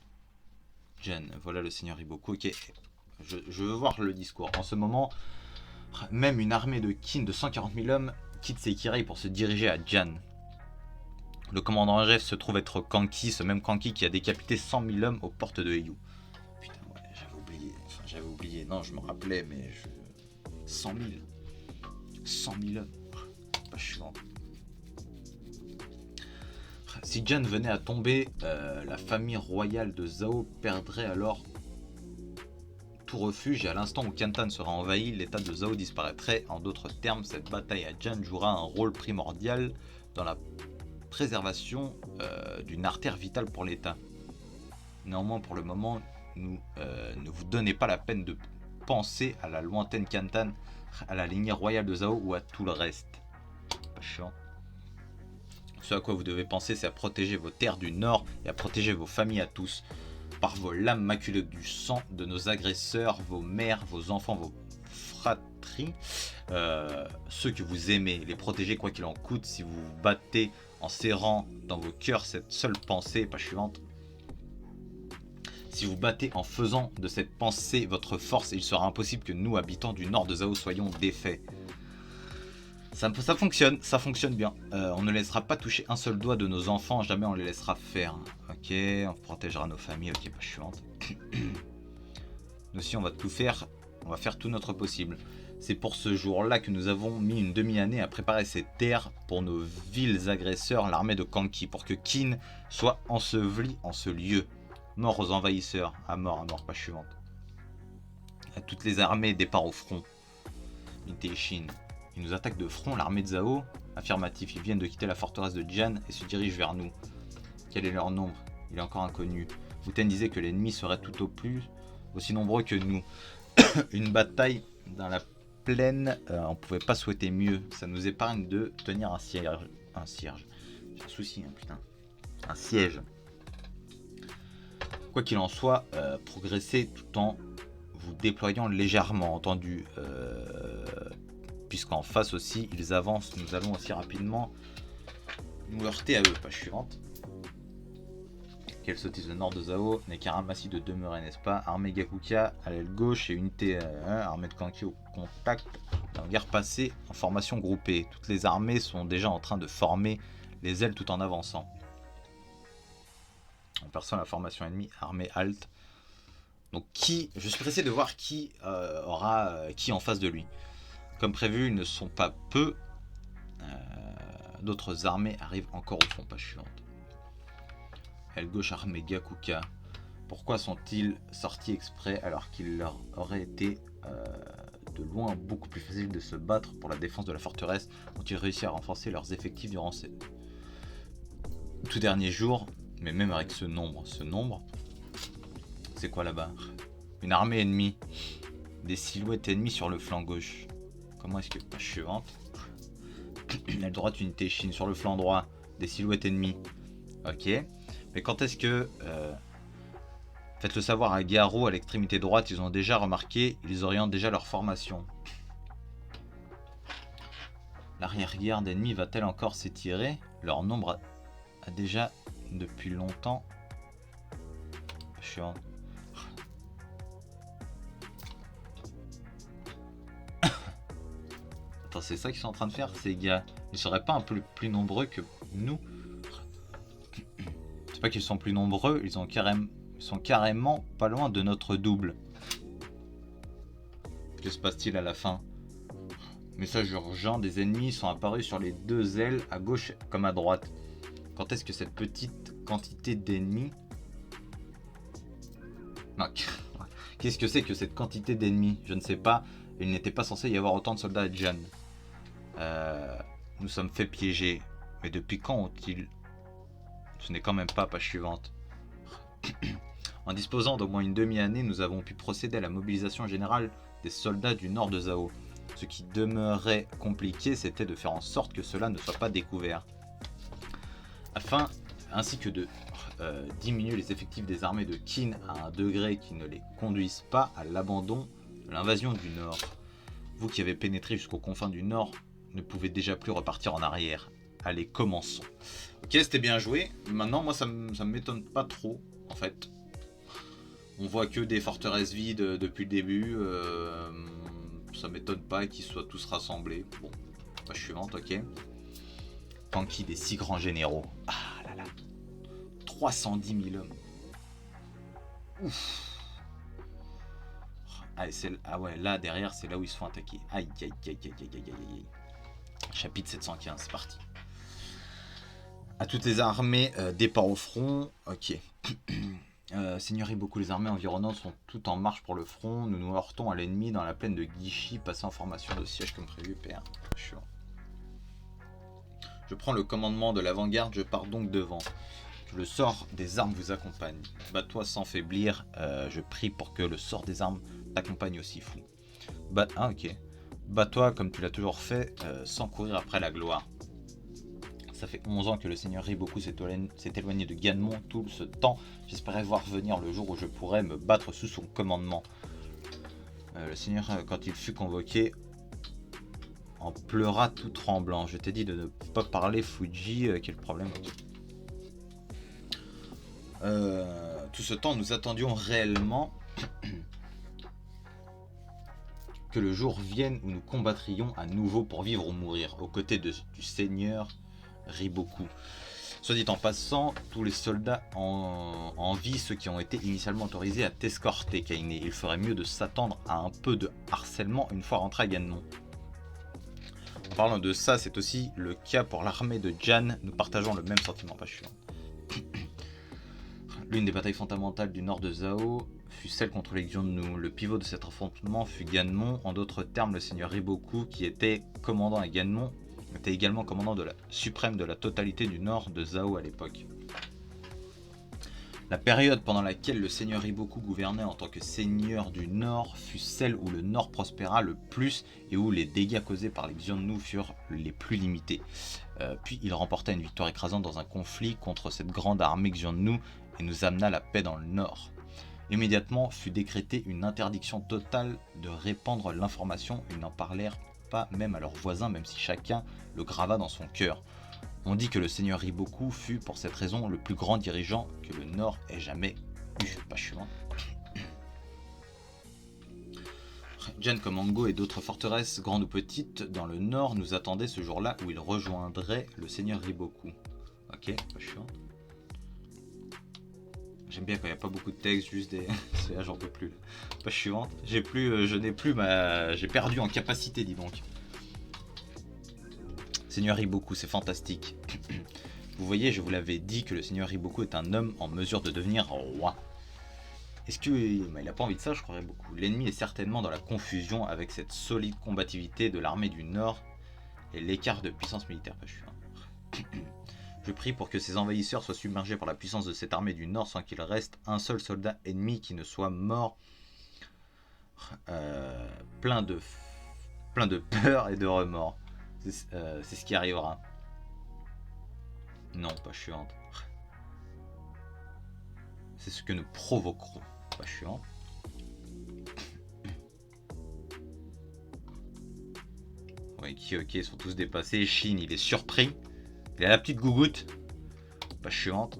Jan, voilà le seigneur Riboku. Ok. Je veux voir le discours. En ce moment, même une armée de Qin de 140 000 hommes quitte Sekirei pour se diriger à Jan. Le commandant en chef se trouve être Kanki, ce même Kanki qui a décapité 100 000 hommes aux portes de Heiyu. Putain, ouais, j'avais oublié. Non, je me rappelais, mais 100 000. 100 000 hommes. Pas chiant. Si Jan venait à tomber, la famille royale de Zhao perdrait alors tout refuge, et à l'instant où Kantan sera envahi, l'état de Zhao disparaîtrait. En d'autres termes, cette bataille à Jan jouera un rôle primordial dans la préservation d'une artère vitale pour l'état. Néanmoins, pour le moment, ne vous donnez pas la peine de penser à la lointaine Kantan, à la lignée royale de Zhao ou à tout le reste. Pas chiant. Ce à quoi vous devez penser, c'est à protéger vos terres du nord et à protéger vos familles à tous. Par vos lames maculées du sang de nos agresseurs, vos mères, vos enfants, vos fratries, ceux que vous aimez, les protéger quoi qu'il en coûte. Si vous vous battez en serrant dans vos cœurs cette seule pensée, page suivante. Si vous battez en faisant de cette pensée votre force, il sera impossible que nous, habitants du nord de Zhao, soyons défaits. Ça fonctionne bien. On ne laissera pas toucher un seul doigt de nos enfants, jamais on les laissera faire. Ok, on protégera nos familles, ok, page suivante. Nous aussi, on va tout faire, on va faire tout notre possible. C'est pour ce jour-là que nous avons mis une demi-année à préparer ces terres pour nos vils agresseurs, l'armée de Kanki, pour que Qin soit enseveli en ce lieu. Mort aux envahisseurs, à mort, page suivante. À toutes les armées, départ au front. Unité Ishin. Ils nous attaquent de front, l'armée de Zhao. Affirmatif, ils viennent de quitter la forteresse de Jan et se dirigent vers nous. Quel est leur nombre? Il est encore inconnu. Wuten disait que l'ennemi serait tout au plus aussi nombreux que nous. Une bataille dans la plaine, on pouvait pas souhaiter mieux. Ça nous épargne de tenir un siège. J'ai un souci, putain. Un siège. Quoi qu'il en soit, progresser tout en vous déployant légèrement, entendu. Puisqu'en face aussi, ils avancent. Nous allons aussi rapidement nous heurter à eux. Page suivante. Quelle sottise, le nord de Zao n'est qu'un ramassis de demeurés, n'est-ce pas? Armée Gakuka à l'aile gauche et unité armée de Kanki au contact d'un guerre passée en formation groupée. Toutes les armées sont déjà en train de former les ailes tout en avançant. On perçoit la formation ennemie, armée halte. Donc je suis pressé de voir qui aura qui en face de lui. Comme prévu, ils ne sont pas peu. D'autres armées arrivent encore au fond. Page suivante. Aile gauche armée Gakuka. Pourquoi sont-ils sortis exprès alors qu'il leur aurait été de loin beaucoup plus facile de se battre pour la défense de la forteresse? Ont-ils réussi à renforcer leurs effectifs durant ces tout derniers jours? Mais même avec ce nombre, c'est quoi là-bas? Une armée ennemie. Des silhouettes ennemies sur le flanc gauche. Comment est-ce que... Page suivante. Aile droite, unité Chine. Sur le flanc droit, des silhouettes ennemies. Ok. Mais quand est-ce que... Faites-le savoir à Garo, à l'extrémité droite, ils ont déjà remarqué, ils orientent déjà leur formation. L'arrière-garde ennemie va-t-elle encore s'étirer? Leur nombre a déjà depuis longtemps... Chiant. Attends, c'est ça qu'ils sont en train de faire, ces gars? Ils seraient pas un peu plus nombreux que nous? C'est pas qu'ils sont plus nombreux, ils sont carrément pas loin de notre double. Que se passe-t-il à la fin? Message urgent, des ennemis sont apparus sur les deux ailes, à gauche comme à droite. Quand est-ce que cette petite quantité d'ennemis... Qu'est-ce que c'est que cette quantité d'ennemis? Je ne sais pas. Il n'était pas censé y avoir autant de soldats à Jan. Nous sommes fait piéger. Mais depuis quand ont-ils... Ce n'est quand même pas page suivante. En disposant d'au moins une demi-année, nous avons pu procéder à la mobilisation générale des soldats du nord de Zao. Ce qui demeurait compliqué, c'était de faire en sorte que cela ne soit pas découvert. Ainsi que de diminuer les effectifs des armées de Qin à un degré qui ne les conduise pas à l'abandon de l'invasion du nord. Vous qui avez pénétré jusqu'aux confins du nord ne pouvez déjà plus repartir en arrière. Allez, commençons. Ok, c'était bien joué. Maintenant, moi, ça m'étonne pas trop, en fait. On voit que des forteresses vides depuis le début. Ça m'étonne pas qu'ils soient tous rassemblés. Bon, page suivante, ok. Kanki des 6 grands généraux. Ah là là. 310 000 hommes. Ouf. Ah ouais, là, derrière, c'est là où ils se font attaquer. Aïe, aïe, aïe, aïe, aïe, aïe, aïe. Chapitre 715, c'est parti. À toutes les armées, départ au front. Ok. Seigneur Iboku, les armées environnantes sont toutes en marche pour le front. Nous nous heurtons à l'ennemi dans la plaine de Gishi, passant en formation de siège comme prévu. PR. Je prends le commandement de l'avant-garde, je pars donc devant. Que le sort des armes vous accompagne. Bats-toi sans faiblir. Je prie pour que le sort des armes t'accompagne aussi, fou. Ah, ok. Bats-toi comme tu l'as toujours fait, sans courir après la gloire. Ça fait 11 ans que le seigneur Riboku s'est éloigné de Ganmon. Tout ce temps, j'espérais voir venir le jour où je pourrais me battre sous son commandement. Le seigneur, quand il fut convoqué, en pleura tout tremblant. Je t'ai dit de ne pas parler, Fuji. Quel problème? Tout ce temps, nous attendions réellement que le jour vienne où nous combattrions à nouveau pour vivre ou mourir, aux côtés du seigneur Riboku. Soit dit en passant, tous les soldats en vie, ceux qui ont été initialement autorisés à t'escorter, Kaine. Il ferait mieux de s'attendre à un peu de harcèlement une fois rentré à Ganmon. En parlant de ça, c'est aussi le cas pour l'armée de Jan. Nous partageons le même sentiment, pas chiant. L'une des batailles fondamentales du nord de Zao fut celle contre les Xiongnu. Le pivot de cet affrontement fut Ganmon. En d'autres termes, le seigneur Riboku, qui était commandant à Ganmon, était également commandant suprême de la totalité du nord de Zao à l'époque. La période pendant laquelle le seigneur Riboku gouvernait en tant que seigneur du nord fut celle où le nord prospéra le plus et où les dégâts causés par les Xiongnu furent les plus limités. Puis il remporta une victoire écrasante dans un conflit contre cette grande armée Xiongnu et nous amena la paix dans le nord. Immédiatement fut décrétée une interdiction totale de répandre l'information. Ils n'en parlèrent pas même à leurs voisins, même si chacun le grava dans son cœur. On dit que le seigneur Riboku fut pour cette raison le plus grand dirigeant que le Nord ait jamais eu. Page suivante. Jan Komango et d'autres forteresses, grandes ou petites, dans le nord nous attendaient ce jour-là où ils rejoindraient le seigneur Riboku. Ok, page suivante. J'aime bien quand il n'y a pas beaucoup de texte, juste des... Là, j'en peux plus. Page suivante. J'ai perdu en capacité, dis donc. Seigneur Riboku, c'est fantastique. Vous voyez, je vous l'avais dit que le seigneur Riboku est un homme en mesure de devenir roi. Est-ce que... il n'a pas envie de ça, je croirais beaucoup. L'ennemi est certainement dans la confusion avec cette solide combativité de l'armée du Nord et l'écart de puissance militaire. Je prie pour que ces envahisseurs soient submergés par la puissance de cette armée du Nord sans qu'il reste un seul soldat ennemi qui ne soit mort plein de peur et de remords. C'est ce qui arrivera. Non, pas suivante. C'est ce que nous provoquerons. Pas suivante. Oui, ok, ils sont tous dépassés. Shin, il est surpris. Il a la petite gougoute. Page suivante.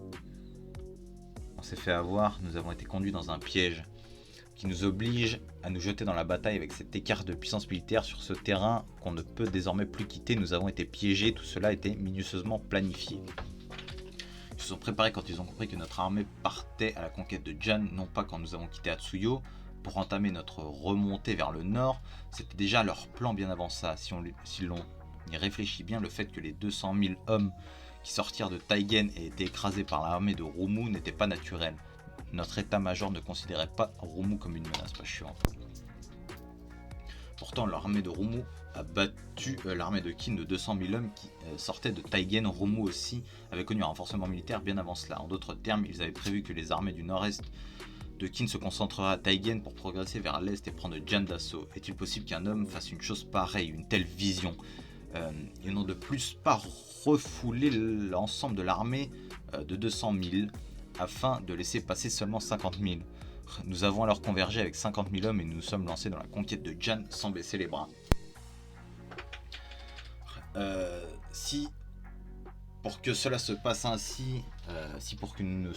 On s'est fait avoir. Nous avons été conduits dans un piège qui nous oblige à nous jeter dans la bataille avec cet écart de puissance militaire sur ce terrain qu'on ne peut désormais plus quitter. Nous avons été piégés. Tout cela a été minutieusement planifié. Ils se sont préparés quand ils ont compris que notre armée partait à la conquête de Jan, non pas quand nous avons quitté Atsuyo, pour entamer notre remontée vers le nord. C'était déjà leur plan bien avant ça. Si l'on y réfléchit bien, le fait que les 200 000 hommes qui sortirent de Taigen et étaient écrasés par l'armée de Rumu n'était pas naturel. Notre état-major ne considérait pas Rumu comme une menace. Pas chiant. Pourtant, l'armée de Rumu a battu l'armée de Qin de 200 000 hommes qui sortaient de Taigen. Rumu aussi avait connu un renforcement militaire bien avant cela. En d'autres termes, ils avaient prévu que les armées du nord-est de Qin se concentreraient à Taigen pour progresser vers l'est et prendre Jan d'assaut. Est-il possible qu'un homme fasse une chose pareille, une telle vision et non de plus pas refouler l'ensemble de l'armée de 200 000 afin de laisser passer seulement 50 000. Nous avons alors convergé avec 50 000 hommes et nous nous sommes lancés dans la conquête de Jan sans baisser les bras. Si pour que cela se passe ainsi, si pour que nous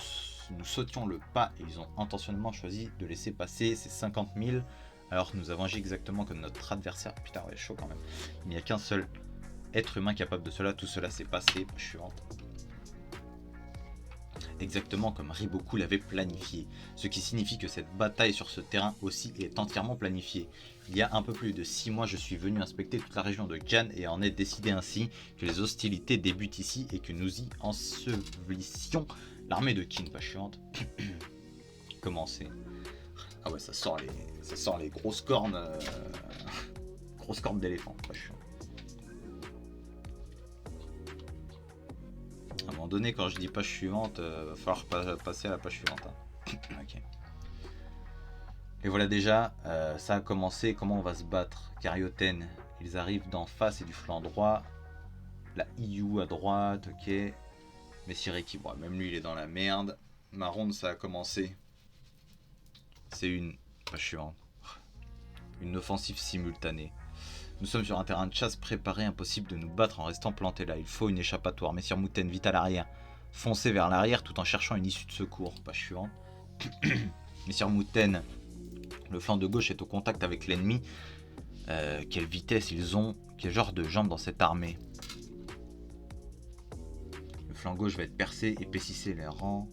sautions le pas, et ils ont intentionnellement choisi de laisser passer ces 50 000, alors nous avons agi exactement comme notre adversaire. Putain, ouais, chaud quand même. Il n'y a qu'un seul être humain capable de cela, tout cela s'est passé. Je suis rentré. Exactement comme Riboku l'avait planifié, ce qui signifie que cette bataille sur ce terrain aussi est entièrement planifiée. Il y a un peu plus de 6 mois, je suis venu inspecter toute la région de Jan et en ai décidé ainsi que les hostilités débutent ici et que nous y ensevelissions l'armée de Qin. Pas chiante. Comment c'est? Ah ouais, ça sort les grosses cornes, grosses cornes d'éléphant. Pas chiant. À un moment donné, quand je dis page suivante, va falloir passer à la page suivante. Hein. Ok. Et voilà déjà, ça a commencé. Comment on va se battre? Karyoten, ils arrivent d'en face et du flanc droit. La Iyu à droite, ok. Messiriki, bon, même lui il est dans la merde. Ma ronde, ça a commencé. C'est une page suivante. Une offensive simultanée. Nous sommes sur un terrain de chasse préparé, impossible de nous battre en restant plantés là. Il faut une échappatoire. Messire Mouten, vite à l'arrière. Foncez vers l'arrière tout en cherchant une issue de secours. Page suivante. Messire Mouten, le flanc de gauche est au contact avec l'ennemi. Quelle vitesse ils ont? Quel genre de jambes dans cette armée? Le flanc gauche va être percé. Épaississez les rangs.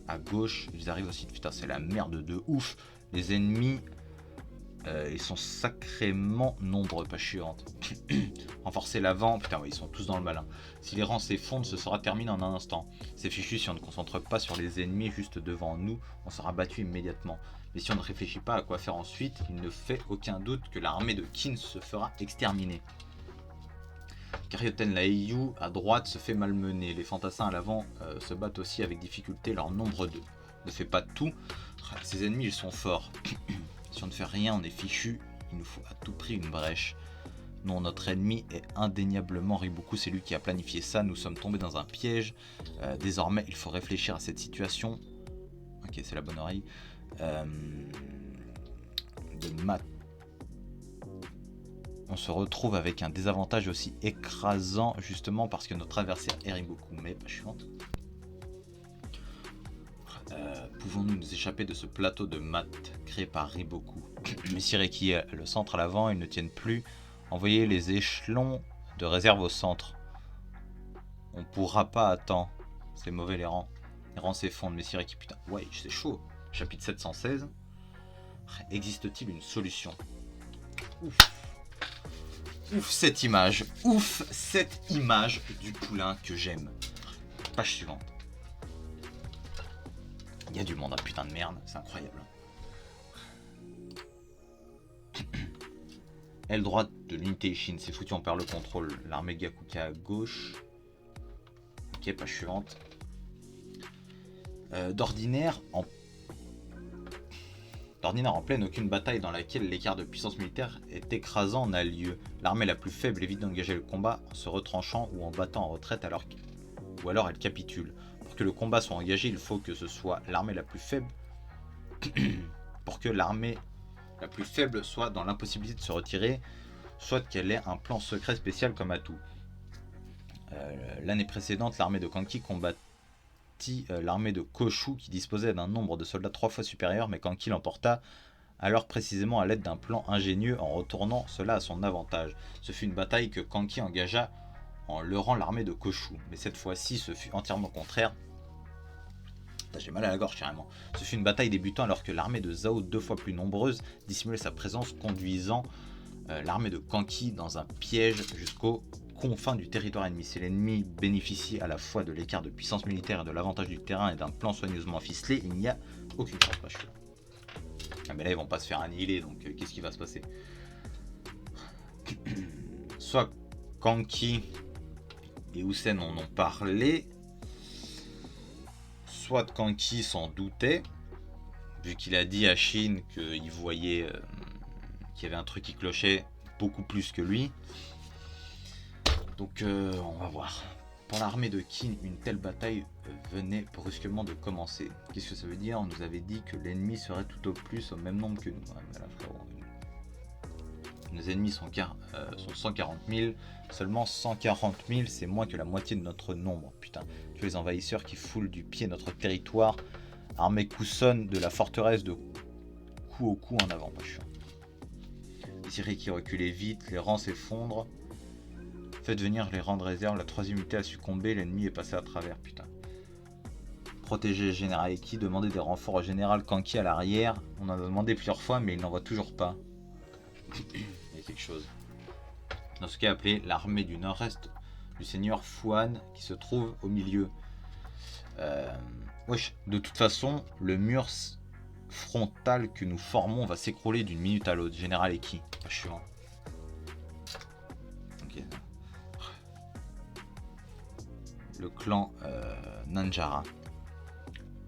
À gauche, ils arrivent aussi. Putain, c'est la merde de ouf. Les ennemis... ils sont sacrément nombreux, pas chiante. Renforcer l'avant, putain ouais, ils sont tous dans le malin. Si les rangs s'effondrent, ce sera terminé en un instant. C'est fichu, si on ne concentre pas sur les ennemis juste devant nous, on sera battu immédiatement. Mais si on ne réfléchit pas à quoi faire ensuite, il ne fait aucun doute que l'armée de Qin se fera exterminer. Karyoten, la Iyu à droite se fait malmener. Les fantassins à l'avant se battent aussi avec difficulté, leur nombre 2 ne fait pas tout. Ces ennemis, ils sont forts. Si on ne fait rien, on est fichu. Il nous faut à tout prix une brèche. Non, notre ennemi est indéniablement Riboku. C'est lui qui a planifié ça. Nous sommes tombés dans un piège. Désormais, il faut réfléchir à cette situation. Ok, c'est la bonne oreille. de Matt. On se retrouve avec un désavantage aussi écrasant, justement parce que notre adversaire est Riboku. Mais pas suivante. Pouvons-nous nous échapper de ce plateau de maths créé par Riboku? Messire qui est le centre à l'avant, ils ne tiennent plus. Envoyez les échelons de réserve au centre. On pourra pas attendre. C'est mauvais les rangs. Les rangs s'effondrent. Messire qui putain. Ouais, c'est chaud. Chapitre 716. Existe-t-il une solution? Ouf. Ouf cette image. Ouf cette image du poulain que j'aime. Page suivante. Il y a du monde, hein, putain de merde, c'est incroyable. Aile droite de l'unité Ishin, c'est foutu, on perd le contrôle. L'armée Gakuka à gauche. Ok, page suivante. D'ordinaire, en pleine, aucune bataille dans laquelle l'écart de puissance militaire est écrasant n'a lieu. L'armée la plus faible évite d'engager le combat en se retranchant ou en battant en retraite ou alors elle capitule. Pour que le combat soit engagé, il faut que ce soit l'armée la plus faible. Pour que l'armée la plus faible soit dans l'impossibilité de se retirer, soit qu'elle ait un plan secret spécial comme atout. L'année précédente, l'armée de Kanki combattit l'armée de Koshu qui disposait d'un nombre de soldats 3 fois supérieur, mais Kanki l'emporta alors précisément à l'aide d'un plan ingénieux en retournant cela à son avantage. Ce fut une bataille que Kanki engagea en leurrant l'armée de Koshu, mais cette fois-ci ce fut entièrement contraire. J'ai mal à la gorge carrément. Ce fut une bataille débutant alors que l'armée de Zhao, 2 fois plus nombreuse, dissimulait sa présence, conduisant l'armée de Kanki dans un piège jusqu'aux confins du territoire ennemi. Si l'ennemi bénéficie à la fois de l'écart de puissance militaire et de l'avantage du terrain et d'un plan soigneusement ficelé, il n'y a aucune chance. Pas chaud. Ah mais là ils vont pas se faire annihiler, donc qu'est-ce qui va se passer? Soit Kanki et Hussein en ont parlé, soit Kanki s'en doutait, vu qu'il a dit à Shin qu'il voyait qu'il y avait un truc qui clochait beaucoup plus que lui. Donc on va voir. Pour l'armée de Qin, une telle bataille venait brusquement de commencer. Qu'est-ce que ça veut dire? On nous avait dit que l'ennemi serait tout au plus au même nombre que nous. Ouais, mais là, frérot, nos ennemis sont 140 000. Seulement 140 000, c'est moins que la moitié de notre nombre. Putain, que les envahisseurs qui foulent du pied notre territoire. Armée coussonne de la forteresse de coup au coup en avant. Pas chiant. Les Syriens qui reculaient vite, les rangs s'effondrent. Faites venir les rangs de réserve, la troisième unité a succombé, l'ennemi est passé à travers, putain. Protéger le général Eki, demander des renforts au général Kanki à l'arrière. On en a demandé plusieurs fois, mais il n'en voit toujours pas. Il y a quelque chose. Dans ce cas, appelé l'armée du nord-est du seigneur Fuan, qui se trouve au milieu. Wesh, de toute façon, le mur frontal que nous formons va s'écrouler d'une minute à l'autre. Général Eki, pas chiant. Ok. Le clan Nanjara.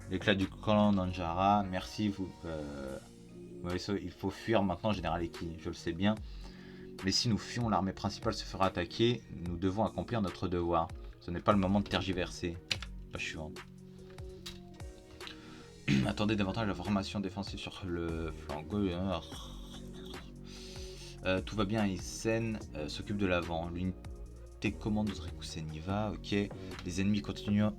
L'éclat du clan Nanjara, merci vous. Il faut fuir maintenant, général Eki, je le sais bien. Mais si nous fuyons, l'armée principale se fera attaquer. Nous devons accomplir notre devoir. Ce n'est pas le moment de tergiverser. Page suivante. Attendez davantage la formation défensive sur le flanc gauche. Tout va bien, Isen s'occupe de l'avant. L'unité commande Rikusen y va, ok. Les ennemis continuent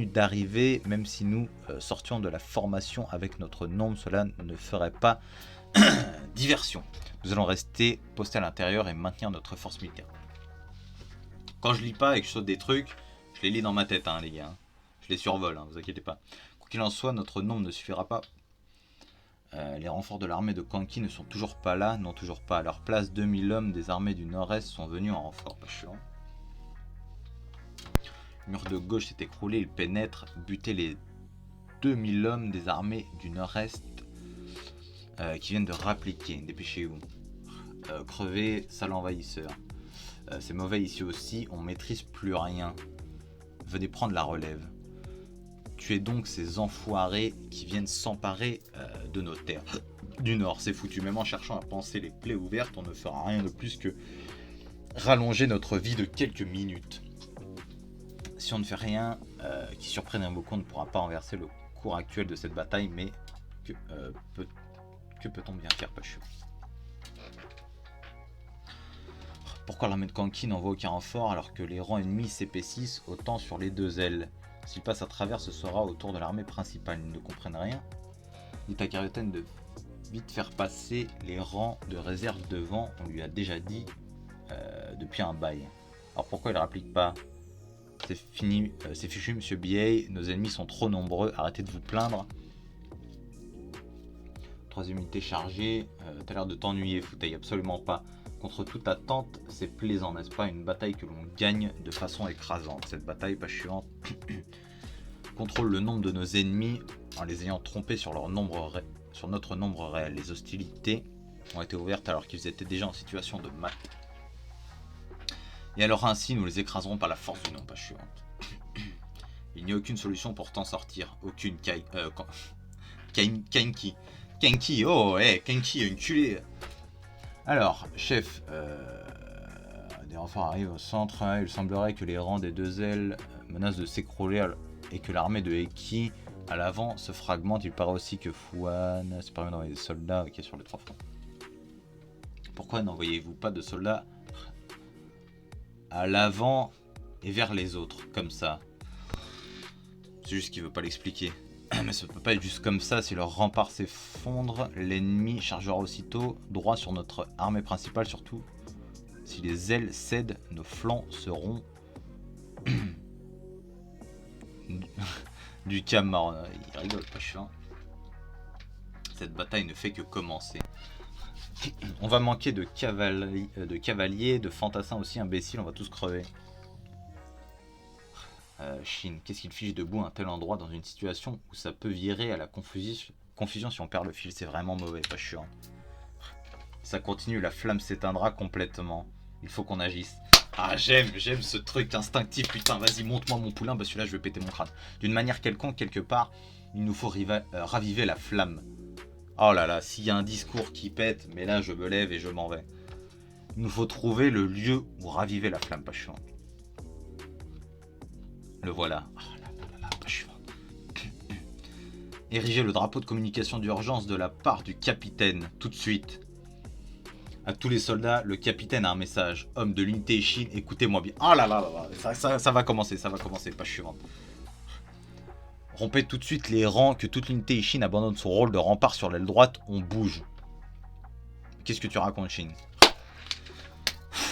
d'arriver, même si nous sortions de la formation avec notre nombre, cela ne ferait pas diversion. Nous allons rester postés à l'intérieur et maintenir notre force militaire. Quand je lis pas et que je saute des trucs, je les lis dans ma tête, hein, les gars. Je les survole, hein, vous inquiétez pas. Quoi qu'il en soit, notre nombre ne suffira pas. Les renforts de l'armée de Kanki ne sont toujours pas là, n'ont toujours pas à leur place. 2000 hommes des armées du nord-est sont venus en renfort. Pas chiant. Le mur de gauche s'est écroulé, il pénètre, buter les 2000 hommes des armées du nord-est qui viennent de rappliquer. Dépêchez-vous. Crever, sale envahisseur. C'est mauvais ici aussi, on maîtrise plus rien. Venez prendre la relève. Tuez donc ces enfoirés qui viennent s'emparer de nos terres du nord. C'est foutu, même en cherchant à panser les plaies ouvertes, on ne fera rien de plus que rallonger notre vie de quelques minutes. Si on ne fait rien qui surprenne un beaucoup, on ne pourra pas renverser le cours actuel de cette bataille, mais Que, que peut-on bien faire, Pachu? Pourquoi l'armée de Kanki n'envoie aucun renfort alors que les rangs ennemis s'épaississent autant sur les deux ailes? S'il passe à travers, ce sera autour de l'armée principale. Ils ne comprennent rien. Dit à Karyotène de vite faire passer les rangs de réserve devant. On lui a déjà dit depuis un bail. Alors pourquoi il ne rapplique pas? C'est fini, c'est fichu, monsieur BA. Nos ennemis sont trop nombreux. Arrêtez de vous plaindre. Troisième unité chargée. T'as l'air de t'ennuyer, Foutaille. Absolument pas. Contre toute attente, c'est plaisant, n'est-ce pas? Une bataille que l'on gagne de façon écrasante. Cette bataille, pas suivante, contrôle le nombre de nos ennemis en les ayant trompés sur notre nombre réel. Les hostilités ont été ouvertes alors qu'ils étaient déjà en situation de mat. Et alors ainsi, nous les écraserons par la force du nom, pas suivante. Il n'y a aucune solution pour t'en sortir. Aucune Kenki. Kenki, oh, Kenki, enculé. Alors, chef, des renforts arrivent au centre. Il semblerait que les rangs des deux ailes menacent de s'écrouler et que l'armée de Eki à l'avant se fragmente. Il paraît aussi que Fouane se permet d'envoyer des soldats sur les trois fronts. Pourquoi n'envoyez-vous pas de soldats à l'avant et vers les autres, comme ça? C'est juste qu'il veut pas l'expliquer. Mais ça peut pas être juste comme ça. Si leur rempart s'effondre, l'ennemi chargera aussitôt droit sur notre armée principale. Surtout si les ailes cèdent, nos flancs seront du camar. Il rigole pas, chiant. Cette bataille ne fait que commencer. On va manquer de cavaliers, de fantassins aussi imbéciles. On va tous crever. Shin, qu'est-ce qu'il fiche debout à un tel endroit dans une situation où ça peut virer à la confusion si on perd le fil? C'est vraiment mauvais, pas chiant. Ça continue, la flamme s'éteindra complètement. Il faut qu'on agisse. Ah, j'aime ce truc instinctif, putain, vas-y, monte-moi mon poulain, parce que là je vais péter mon crâne. D'une manière quelconque, quelque part, il nous faut raviver la flamme. Oh là là, s'il y a un discours qui pète, mais là je me lève et je m'en vais. Il nous faut trouver le lieu où raviver la flamme, pas chiant. Le voilà. Oh là là là, pas chiant. Ériger le drapeau de communication d'urgence de la part du capitaine, tout de suite. À tous les soldats, le capitaine a un message. Homme de l'unité Ishin, écoutez-moi bien. Oh là là là là, ça va commencer, page suivante. Rompez tout de suite les rangs, que toute l'unité Ishin abandonne son rôle de rempart sur l'aile droite, on bouge. Qu'est-ce que tu racontes, Shin?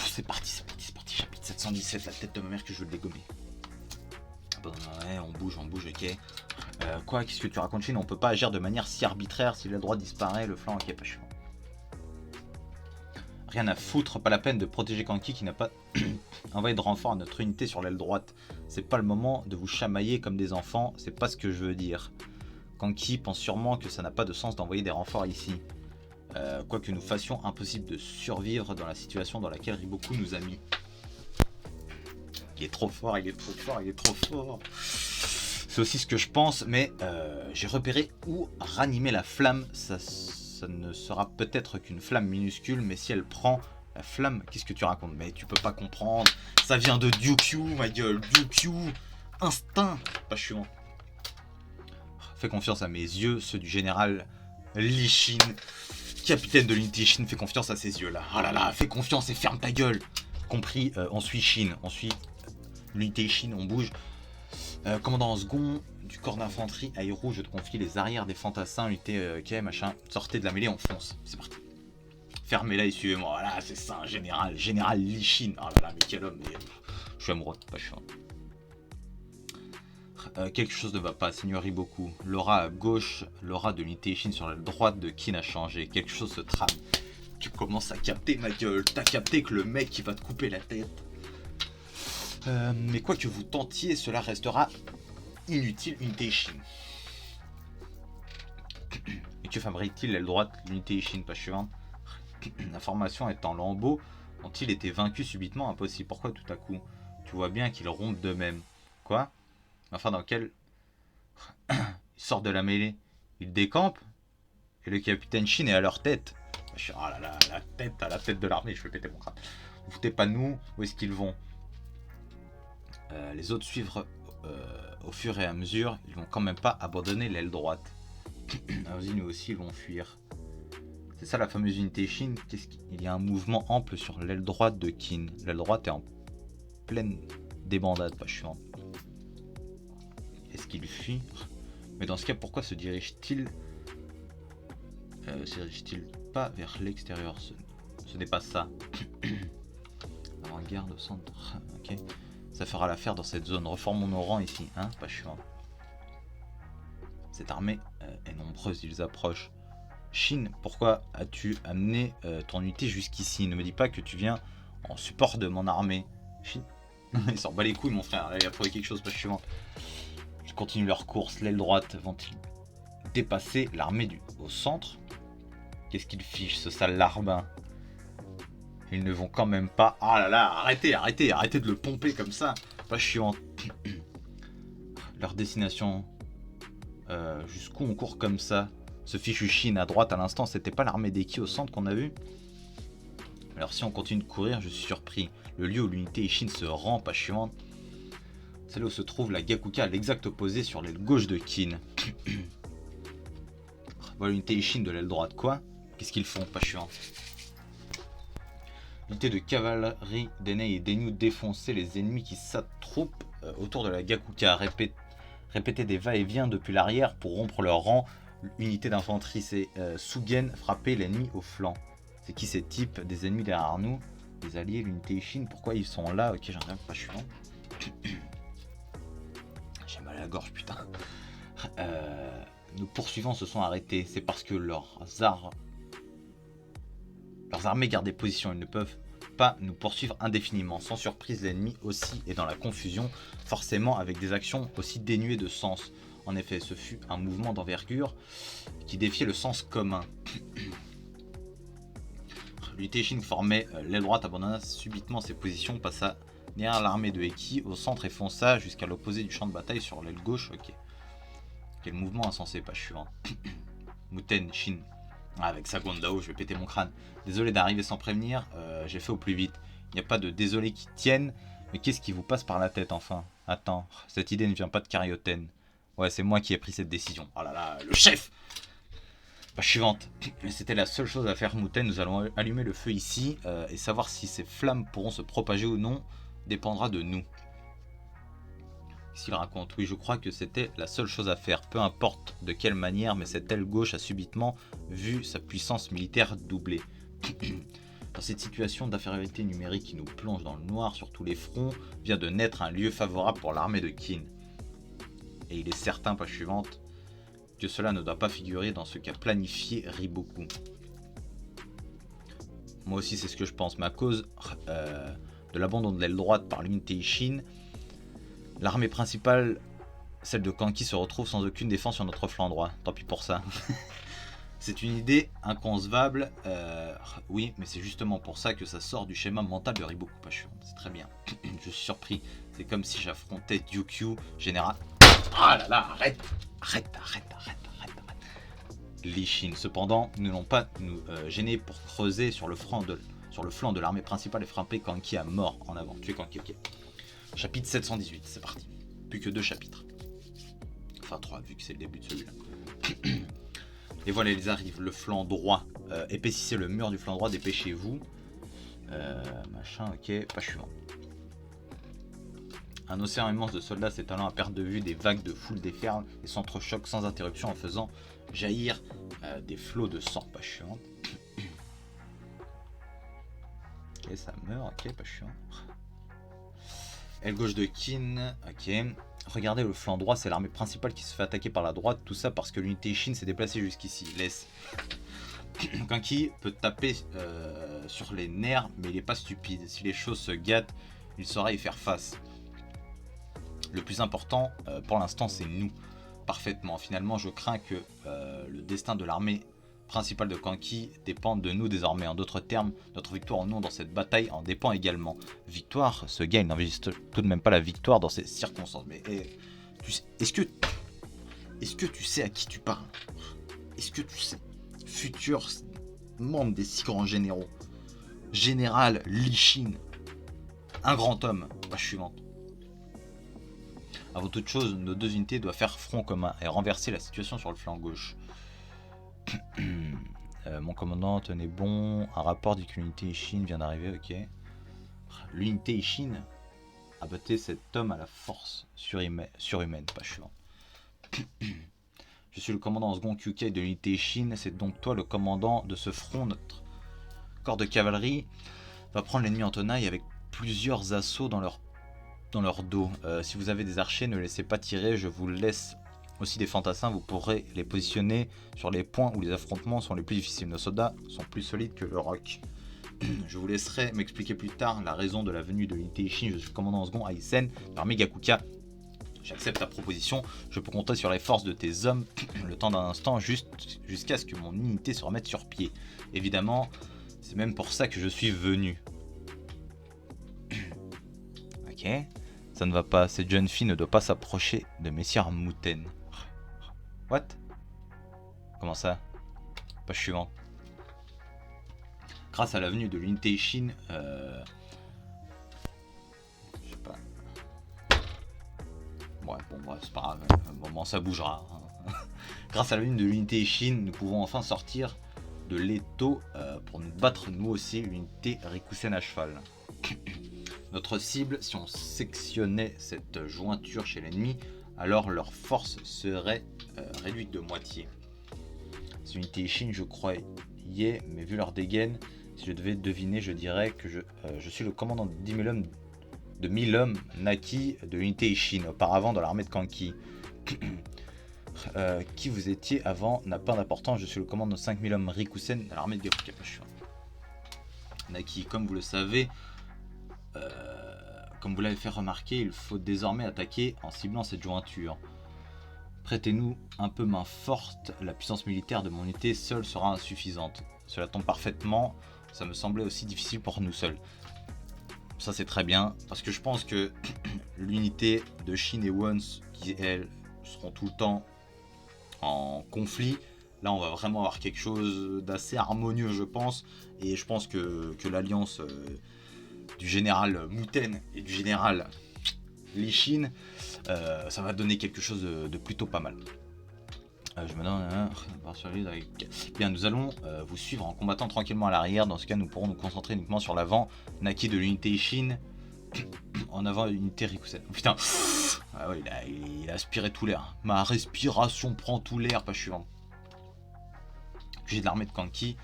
C'est parti, chapitre 717, la tête de ma mère que je veux dégommer. Bon, ouais, on bouge, ok. Quoi, qu'est-ce que tu racontes, Shin? On peut pas agir de manière si arbitraire. Si l'aile droite disparaît, le flanc, ok, pas suivant. Rien à foutre, pas la peine de protéger Kanki qui n'a pas envoyé de renfort à notre unité sur l'aile droite. C'est pas le moment de vous chamailler comme des enfants, c'est pas ce que je veux dire. Kanki pense sûrement que ça n'a pas de sens d'envoyer des renforts ici. Quoi que nous fassions, impossible de survivre dans la situation dans laquelle Riboku nous a mis. Il est trop fort. C'est aussi ce que je pense, mais j'ai repéré où ranimer la flamme. Ça ne sera peut-être qu'une flamme minuscule, mais si elle prend la flamme, qu'est-ce que tu racontes? Mais tu peux pas comprendre. Ça vient de Ryukyu, ma gueule. Ryukyu, instinct. Pas chiant. Fais confiance à mes yeux, ceux du général Lee Shin, capitaine de l'unité Shin. Fais confiance à ses yeux là. Oh là là, fais confiance et ferme ta gueule. Compris, on suit Shin, on suit l'unité Shin, on bouge. Commandant second du corps d'infanterie à Hiro, je te confie les arrières des fantassins, unité machin. Sortez de la mêlée, on fonce. C'est parti. Fermez-la et suivez-moi. Voilà, c'est ça, un général. Général Lee Shin. Oh là là, mais quel homme. Mais... je suis amoureux, pas chiant. Quelque chose ne va pas, Seigneur Riboku. L'aura à gauche, l'aura de l'unité Shin sur la droite de Kin a changé. Quelque chose se trame. Tu commences à capter, ma gueule. T'as capté que le mec qui va te couper la tête. Mais quoi que vous tentiez, cela restera inutile, unité Shin. Et que fabrique-t-il l'aile droite, l'unité Shin, pas suivante? La formation est en lambeaux. Ont-ils été vaincus subitement? Impossible. Pourquoi tout à coup? Tu vois bien qu'ils rompent d'eux-mêmes. Quoi? Enfin, dans quel... Ils sortent de la mêlée. Ils décampent. Et le capitaine Shin est à leur tête. Oh là là, à la tête de l'armée, je vais péter mon crâne. Vous foutez pas de nous, où est-ce qu'ils vont? Les autres suivent au fur et à mesure. Ils vont quand même pas abandonner l'aile droite. Ah, vas-y, nous aussi, ils vont fuir. C'est ça la fameuse unité Shin. Il y a un mouvement ample sur l'aile droite de Qin. L'aile droite est en pleine débandade, pas chiant. Est-ce qu'il fuit? Mais dans ce cas, pourquoi se dirige-t-il pas vers l'extérieur? Ce n'est pas ça. Avant-garde au centre. Ok. Ça fera l'affaire dans cette zone. Reformons nos rangs ici, hein, pas chiant. Cette armée est nombreuse, ils approchent. Shin, pourquoi as-tu amené ton unité jusqu'ici? Ne me dis pas que tu viens en support de mon armée. Shin, il s'en bat les couilles, mon frère. Il a trouvé quelque chose, pas suivant. Ils continuent leur course. L'aile droite vont-ils dépasser l'armée au centre? Qu'est-ce qu'ils fichent, ce sale larbin? Ils ne vont quand même pas. Ah là là, arrêtez de le pomper comme ça. Pas chiant. Leur destination. Jusqu'où on court comme ça? Ce fichu Shin à droite à l'instant, c'était pas l'armée d'Eki au centre qu'on a vu? Alors si on continue de courir, je suis surpris. Le lieu où l'unité Shin se rend, pas chiant. C'est là où se trouve la Gakuka à l'exact opposé sur l'aile gauche de Qin. Voilà l'unité Shin de l'aile droite, quoi? Qu'est-ce qu'ils font, pas chiant? L'unité de cavalerie d'Enei et d'Enyu défoncer les ennemis qui s'attroupent autour de la Gakuka. Répéter des va-et-vient depuis l'arrière pour rompre leur rang. L'unité d'infanterie, c'est Sugen, frapper l'ennemi au flanc. C'est qui ces types? Des ennemis derrière nous? Des alliés, l'unité Shin, pourquoi ils sont là? Ok, j'en ai pas chiant. J'ai mal à la gorge, putain. Nos poursuivants se sont arrêtés. C'est parce que leurs armées gardent des positions. Ils ne peuvent pas nous poursuivre indéfiniment. Sans surprise, l'ennemi aussi est dans la confusion, forcément avec des actions aussi dénuées de sens. En effet, ce fut un mouvement d'envergure qui défiait le sens commun. L'unité Shin formait l'aile droite abandonna subitement ses positions, passa derrière l'armée de Eki au centre et fonça jusqu'à l'opposé du champ de bataille sur l'aile gauche. Ok. Quel mouvement insensé, pas suivant. Muten Shin. Ah, avec sa Gondao, je vais péter mon crâne. Désolé d'arriver sans prévenir, j'ai fait au plus vite. Il n'y a pas de désolé qui tienne, mais qu'est-ce qui vous passe par la tête enfin? Attends, cette idée ne vient pas de Karyoten. Ouais, c'est moi qui ai pris cette décision. Oh là là, le chef! Page suivante. Mais c'était la seule chose à faire, Muten. Nous allons allumer le feu ici et savoir si ces flammes pourront se propager ou non dépendra de nous. S'il raconte, oui, je crois que c'était la seule chose à faire, peu importe de quelle manière, mais cette aile gauche a subitement vu sa puissance militaire doubler. Dans cette situation d'infériorité numérique qui nous plonge dans le noir sur tous les fronts, vient de naître un lieu favorable pour l'armée de Qin. Et il est certain, page suivante, que cela ne doit pas figurer dans ce qu'a planifié Riboku. Moi aussi c'est ce que je pense, mais à cause de l'abandon de l'aile droite par l'unité Shin, l'armée principale, celle de Kanki, se retrouve sans aucune défense sur notre flanc droit. Tant pis pour ça. C'est une idée inconcevable, oui, mais c'est justement pour ça que ça sort du schéma mental de Riboku. C'est très bien. Je suis surpris. C'est comme si j'affrontais Ryukyu, général. Ah là là, arrête. Lee Shin. Cependant, nous n'allons pas nous gêner pour creuser sur le flanc de l'armée principale et frapper Kanki à mort en avant. Tuer Kanki, ok. Chapitre 718, c'est parti. Plus que 2 chapitres. Enfin 3, vu que c'est le début de celui-là. Et voilà, ils arrivent. Le flanc droit. Épaississez le mur du flanc droit, dépêchez-vous. Machin, ok, pas suivant. Un océan immense de soldats s'étalant à perte de vue, des vagues de foule déferlent et s'entrechoquent sans interruption en faisant jaillir des flots de sang. Pas chiant. Ok, ça meurt, ok, pas chiant. Aile gauche de Qin, ok. Regardez le flanc droit, c'est l'armée principale qui se fait attaquer par la droite. Tout ça parce que l'unité Shin s'est déplacée jusqu'ici. Laisse. Kanki peut taper sur les nerfs, mais il n'est pas stupide. Si les choses se gâtent, il saura y faire face. Le plus important pour l'instant, c'est nous. Parfaitement. Finalement, je crains que le destin de l'armée principale de Kanki dépend de nous désormais. En d'autres termes, notre victoire ou non dans cette bataille en dépend également. Victoire, ce gars il n'enregistre tout de même pas la victoire dans ces circonstances. Mais est-ce que tu sais à qui tu parles? Est-ce que tu sais? Futur membre des 6 grands généraux. Général Lee Shin. Un grand homme. Page suivante. Avant toute chose, nos deux unités doivent faire front commun et renverser la situation sur le flanc gauche. Mon commandant, tenez bon. Un rapport dit que l'unité Ishin vient d'arriver, ok. L'unité Ishin a battu cet homme à la force surhumaine, pas chiant. Je suis le commandant en second Kyukai de l'unité Ishin, c'est donc toi le commandant de ce front. Notre corps de cavalerie va prendre l'ennemi en tenaille avec plusieurs assauts dans leur dos. Si vous avez des archers, ne laissez pas tirer, je vous laisse aussi des fantassins, vous pourrez les positionner sur les points où les affrontements sont les plus difficiles. Nos soldats sont plus solides que le roc. Je vous laisserai m'expliquer plus tard la raison de la venue de l'unité Ishin. Je suis commandant en second Aysen de l'armée Gakuka. J'accepte ta proposition, je peux compter sur les forces de tes hommes le temps d'un instant jusqu'à ce que mon unité se remette sur pied. Évidemment, c'est même pour ça que je suis venu. Ok, ça ne va pas, cette jeune fille ne doit pas s'approcher de Messire Mouten. What? Comment ça? Page suivante. Grâce à la venue de l'unité Ishin, je sais pas. Ouais, bon, bref, c'est pas grave. Un moment, ça bougera. Grâce à la venue de l'unité Ishin, nous pouvons enfin sortir de l'étau pour nous battre nous aussi, l'unité Rikusen à cheval. Notre cible, si on sectionnait cette jointure chez l'ennemi, alors leur force serait réduite de moitié. Ces unités Ishin, je croyais, mais vu leur dégaine, si je devais deviner, je dirais que je suis le commandant de 1000 hommes Naki de l'unité Ishin, auparavant dans l'armée de Kanki. Qui vous étiez avant n'a pas d'importance, je suis le commandant de 5000 hommes Rikusen de l'armée de Gakuka. Naki, comme vous le savez, comme vous l'avez fait remarquer, il faut désormais attaquer en ciblant cette jointure. Prêtez-nous un peu main forte, la puissance militaire de mon unité seule sera insuffisante. Cela tombe parfaitement, ça me semblait aussi difficile pour nous seuls. Ça c'est très bien, parce que je pense que l'unité de Shin et Wons, qui elles seront tout le temps en conflit, là on va vraiment avoir quelque chose d'assez harmonieux je pense, et je pense que l'alliance du général Mouten et du général Li Shin, ça va donner quelque chose de plutôt pas mal. Je me donne bien, nous allons vous suivre en combattant tranquillement à l'arrière. Dans ce cas, nous pourrons nous concentrer uniquement sur l'avant. Naki de l'unité Ishin, en avant l'unité Rikusen. Oh, putain, ah ouais, il a aspiré tout l'air. Ma respiration prend tout l'air, pas suivant. J'ai de l'armée de Kanki.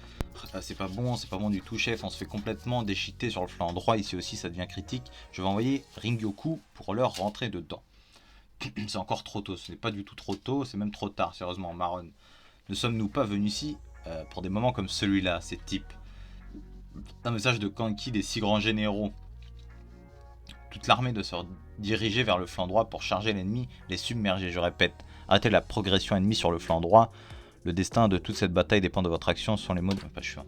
C'est pas bon du tout, chef. On se fait complètement déchiqueter sur le flanc droit. Ici aussi, ça devient critique. Je vais envoyer Ringyoku pour leur rentrer dedans. C'est encore trop tôt, ce n'est pas du tout trop tôt, c'est même trop tard, sérieusement, Maron. Ne sommes-nous pas venus ici pour des moments comme celui-là, ces types? Un message de Kanki des 6 grands généraux. Toute l'armée doit se diriger vers le flanc droit pour charger l'ennemi, les submerger, je répète. Arrêtez la progression ennemie sur le flanc droit. Le destin de toute cette bataille dépend de votre action, ce sont les mots de... Pas chiant.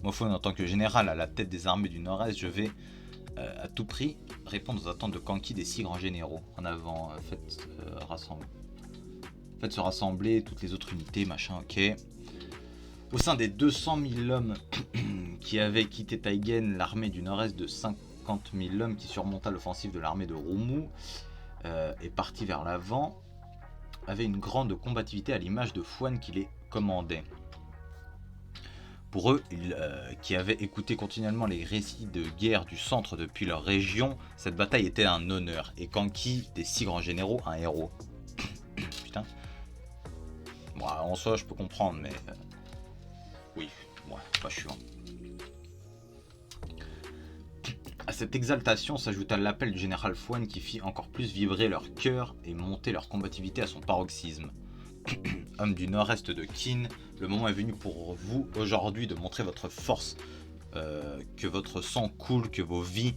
Mofone, en tant que général à la tête des armées du Nord-Est, je vais... à tout prix, répondre aux attentes de Kanki des 6 grands généraux. En avant, faites se rassembler toutes les autres unités, machin, ok. Au sein des 200 000 hommes qui avaient quitté Taigen, l'armée du Nord-Est de 50 000 hommes qui surmonta l'offensive de l'armée de Rumu est partie vers l'avant, avait une grande combativité à l'image de Fuan qui les commandait. Pour eux, qui avaient écouté continuellement les récits de guerre du centre depuis leur région, cette bataille était un honneur, et Kanki, des 6 grands généraux, un héros. Putain. Bon, en soi, je peux comprendre, mais... oui, ouais, pas chiant. À cette exaltation s'ajouta l'appel du général Fuan qui fit encore plus vibrer leur cœur et monter leur combativité à son paroxysme. Homme du nord-est de Qin, le moment est venu pour vous aujourd'hui de montrer votre force, que votre sang coule, que vos vies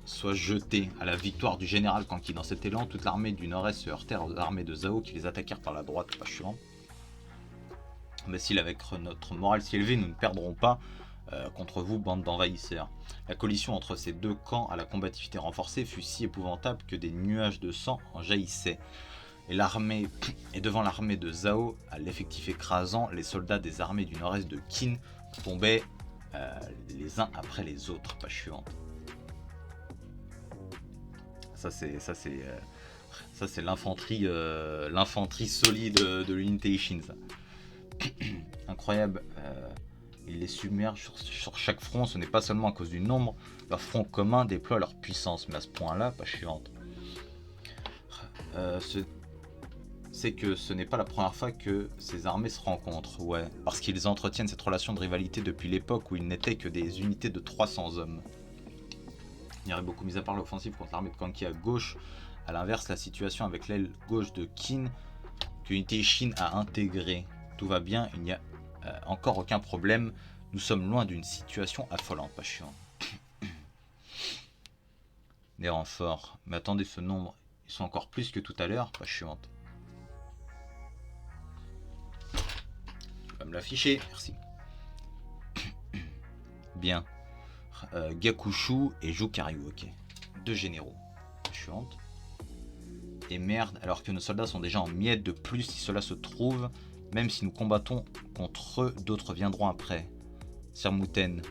soient jetées à la victoire du général Kanki. Dans cet élan, toute l'armée du nord-est se heurtèrent aux armées de Zhao qui les attaquèrent par la droite, pas chiant. Mais si avec notre morale si élevée, nous ne perdrons pas contre vous, bande d'envahisseurs. La collision entre ces deux camps à la combativité renforcée fut si épouvantable que des nuages de sang en jaillissaient. Et devant l'armée de Zhao, à l'effectif écrasant, les soldats des armées du nord-est de Qin tombaient les uns après les autres. Page suivante. Ça c'est l'infanterie solide de l'unité Ishin, ça. Incroyable. Ils les submergent sur chaque front. Ce n'est pas seulement à cause du nombre. Leur front commun déploie leur puissance. Mais à ce point-là, page suivante. C'est que ce n'est pas la première fois que ces armées se rencontrent. Ouais, parce qu'ils entretiennent cette relation de rivalité depuis l'époque où ils n'étaient que des unités de 300 hommes. Il y aurait beaucoup mis à part l'offensive contre l'armée de Kanki à gauche. A l'inverse, la situation avec l'aile gauche de Qin, que l'unité Shin a intégrée. Tout va bien, il n'y a encore aucun problème. Nous sommes loin d'une situation affolante, pas chiant. Des renforts. Mais attendez, ce nombre, ils sont encore plus que tout à l'heure, pas chiante. Je vais me l'afficher, merci. Bien. Gakushu et Jukaryu, ok. Deux généraux. Chiante. Et merde, alors que nos soldats sont déjà en miettes de plus si cela se trouve. Même si nous combattons contre eux, d'autres viendront après. Sir Muten.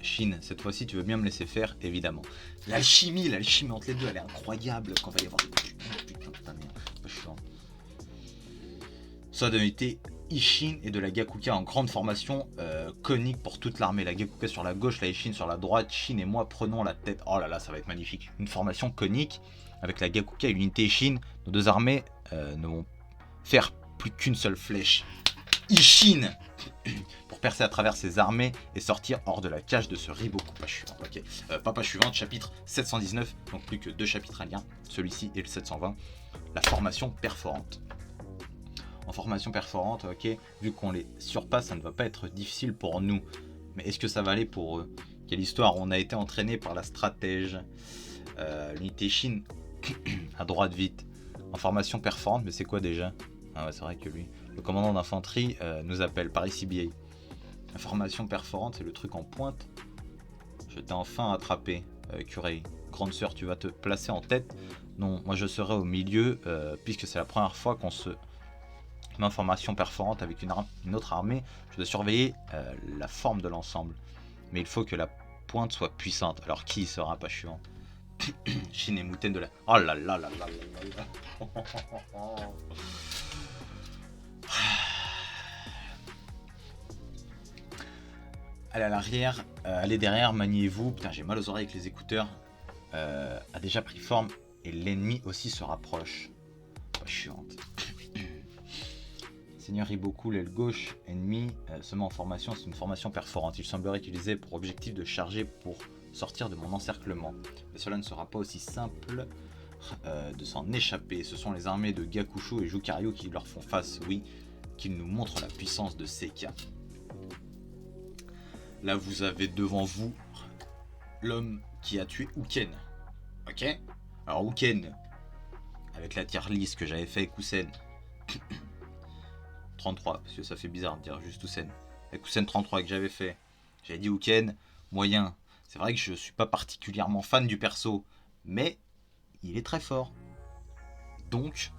Shin, cette fois-ci, tu veux bien me laisser faire, évidemment. L'alchimie entre les deux, elle est incroyable quand on va y avoir. Putain de merde. Pas chiant. Soit de l'unité Ishin et de la Gakuka en grande formation conique pour toute l'armée. La Gakuka sur la gauche, la Ishin sur la droite. Shin et moi prenons la tête. Oh là là, ça va être magnifique. Une formation conique avec la Gakuka et l'unité Ishin. Nos deux armées ne vont faire plus qu'une seule flèche. Ishin pour percer à travers ses armées et sortir hors de la cage de ce Riboku. Page suivante, ok. Page suivante, chapitre 719, donc plus que deux chapitres à lire, celui-ci et le 720. La formation perforante. En formation perforante, ok, vu qu'on les surpasse, ça ne va pas être difficile pour nous. Mais est-ce que ça va aller pour eux? Quelle histoire? On a été entraîné par la stratège. L'unité Shin à droite vite. En formation perforante, mais c'est quoi déjà? Ah ouais, c'est vrai que lui. Le commandant d'infanterie nous appelle par ici BA. La formation perforante, c'est le truc en pointe. Je t'ai enfin attrapé, Curé. Grande sœur, tu vas te placer en tête. Non, moi je serai au milieu, puisque c'est la première fois qu'on se met en formation perforante avec une autre armée. Je dois surveiller la forme de l'ensemble. Mais il faut que la pointe soit puissante. Alors qui sera pas suivant? Shin et Muten de la... Oh là là là là là là. Allez à l'arrière, allez derrière, maniez-vous. Putain, j'ai mal aux oreilles avec les écouteurs. A déjà pris forme et l'ennemi aussi se rapproche. Pas chiante. Seigneur Riboku, l'aile gauche, ennemi, se met en formation. C'est une formation perforante. Il semblerait utiliser pour objectif de charger pour sortir de mon encerclement. Mais cela ne sera pas aussi simple de s'en échapper. Ce sont les armées de Gakushu et Jukaryu qui leur font face, oui, qu'ils nous montrent la puissance de Seika. Là, vous avez devant vous l'homme qui a tué Uken. Ok? Alors, Uken, avec la tier list que j'avais fait avec Kusen, 33, parce que ça fait bizarre de dire juste Kusen. Avec Kusen 33 que j'avais fait, j'avais dit Uken, moyen. C'est vrai que je suis pas particulièrement fan du perso, mais il est très fort. Donc,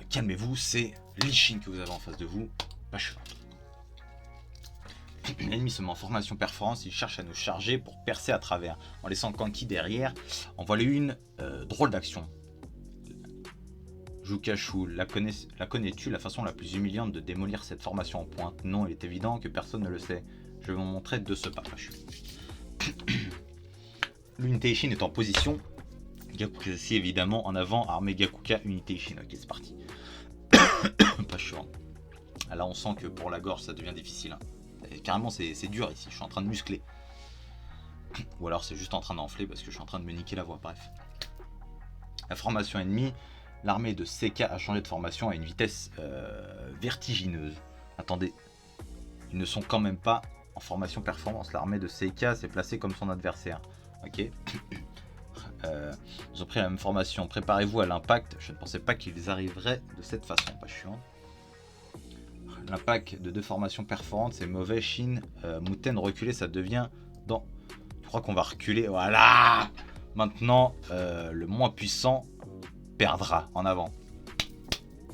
calmez-vous, c'est l'Ishin que vous avez en face de vous. Pas chiant. L'ennemi se met en formation performance, il cherche à nous charger pour percer à travers. En laissant Kanki derrière, en voilà une drôle d'action. Jukashu, la connais-tu, la façon la plus humiliante de démolir cette formation en pointe? Non, il est évident que personne ne le sait. Je vais vous montrer de ce pas. L'unité Ishin est en position. Gakuka aussi évidemment en avant, armée Gakuka, unité Ishin. Ok, c'est parti. Pas chiant. Là, on sent que pour la gorge, ça devient difficile. Hein. Carrément, c'est dur ici. Je suis en train de muscler. Ou alors, c'est juste en train d'enfler parce que je suis en train de me niquer la voix. Bref. La formation ennemie. L'armée de Seika a changé de formation à une vitesse vertigineuse. Attendez. Ils ne sont quand même pas en formation performance. L'armée de Seika s'est placée comme son adversaire. Ok. Ils ont pris la même formation. Préparez-vous à l'impact. Je ne pensais pas qu'ils arriveraient de cette façon. Pas chiant. L'impact de deux formations performantes, c'est mauvais. Shin, Muten, reculer, ça devient dans... Je crois qu'on va reculer. Voilà. Maintenant, le moins puissant perdra en avant.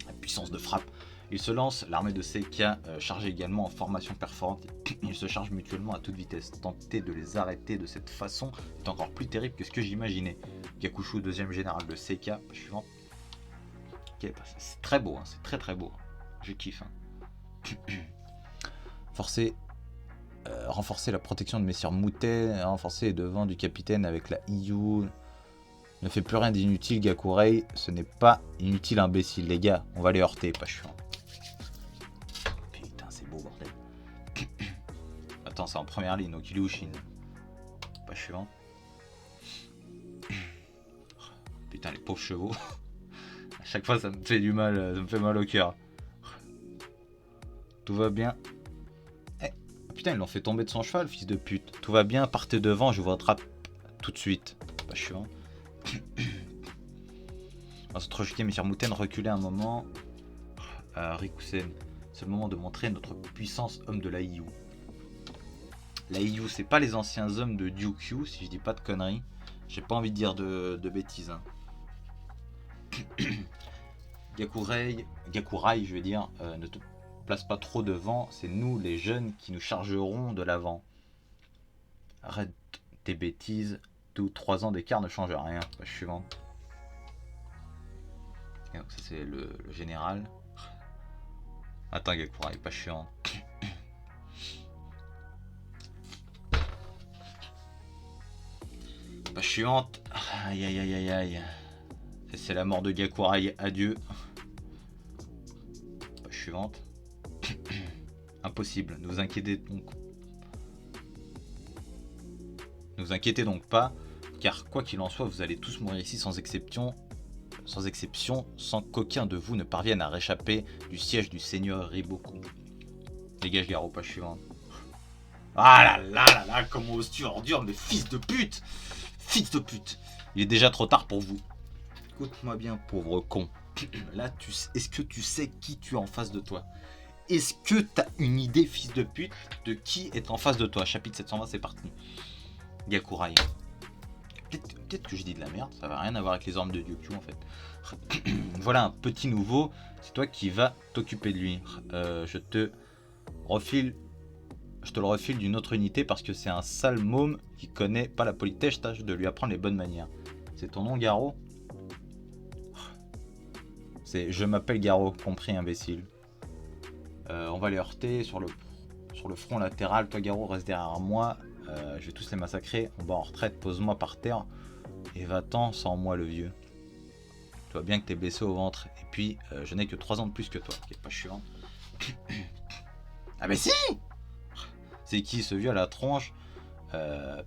La puissance de frappe. Il se lance, l'armée de Seika chargée également en formation perforante. Ils se chargent mutuellement à toute vitesse. Tenter de les arrêter de cette façon est encore plus terrible que ce que j'imaginais. Gakushu, deuxième général de Seika, suivant. Okay, c'est très beau, hein, c'est très très beau. Je kiffe. Hein. Renforcer la protection de messieurs Muten, renforcer les devants du capitaine avec la Iyu. Ne fait plus rien d'inutile, Gakurei. Ce n'est pas inutile, imbécile, les gars. On va les heurter, pas chiant. Putain, c'est beau, bordel. Attends, c'est en première ligne, donc il est où, Shin? Pas chiant. Putain, les pauvres chevaux. À chaque fois, ça me fait du mal, ça me fait mal au cœur. Tout va bien. Putain, ils l'ont fait tomber de son cheval, fils de pute. Tout va bien, partez devant, je vous rattrape tout de suite. Pas chiant. On va se trocheter, messieurs Muten, reculer un moment. Rikusen, c'est le moment de montrer notre puissance homme de la Iyu. La Iyu, c'est pas les anciens hommes de Ryukyu, si je dis pas de conneries. J'ai pas envie de dire de bêtises. Hein. Gakurai, je veux dire, ne te place pas trop devant, c'est nous les jeunes qui nous chargerons de l'avant. Arrête tes bêtises, 2 ou 3 ans d'écart ne change rien. Page suivante. Et donc ça c'est le général. Attends Gakurai, pas chiant. Pas chiante. Aïe aïe aïe aïe aïe. C'est la mort de Gakurai, adieu. Page suivante. Impossible, ne vous inquiétez donc pas, car quoi qu'il en soit, vous allez tous mourir ici sans exception, sans qu'aucun de vous ne parvienne à réchapper du siège du seigneur Riboku. Dégage Garo, page suivante. Ah là là là là, comment oses-tu ordure, mais fils de pute! Fils de pute! Il est déjà trop tard pour vous. Écoute-moi bien, pauvre con. Là, est-ce que tu sais qui tu as en face de toi? Est-ce que t'as une idée, fils de pute, de qui est en face de toi? Chapitre 720, c'est parti. Gakurai. Peut-être que je dis de la merde, ça va rien à voir avec les armes de Ryukyu en fait. Voilà un petit nouveau, c'est toi qui vas t'occuper de lui. Je te le refile d'une autre unité parce que c'est un sale môme qui connaît pas la politesse, tâche de lui apprendre les bonnes manières. C'est ton nom, Garo? C'est je m'appelle Garo, compris imbécile. On va les heurter sur le front latéral. Toi, Garo, reste derrière moi. Je vais tous les massacrer. On va en retraite. Pose-moi par terre. Et va-t'en sans moi, le vieux. Tu vois bien que t'es blessé au ventre. Et puis, je n'ai que 3 ans de plus que toi. Ok, pas chiant. Ah, mais si! C'est qui ce vieux à la tronche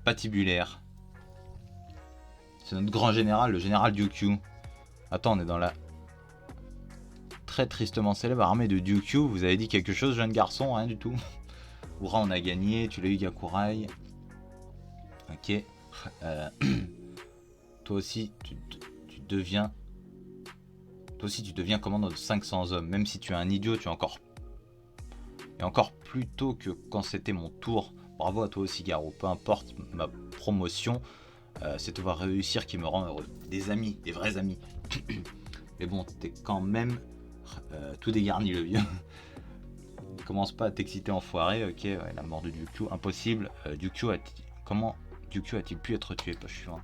patibulaire? C'est notre grand général, le général Ryukyu. Attends, on est dans la très tristement célèbre armée de Ryukyu. Vous avez dit quelque chose, jeune garçon? Rien du tout. Oura, on a gagné. Tu l'as eu, Gakurai. Ok. Toi aussi, tu deviens commandant de 500 hommes. Même si tu es un idiot, tu es encore... Et encore plus tôt que quand c'était mon tour. Bravo à toi aussi, Garo. Peu importe ma promotion, c'est te voir réussir qui me rend heureux. Des amis, des vrais amis. Mais bon, t'es quand même tout dégarni, le vieux. Commence pas à t'exciter, enfoiré. Ok, ouais, la mort de Ryukyu, impossible. Comment Ryukyu a-t-il pu être tué? Pas chiant.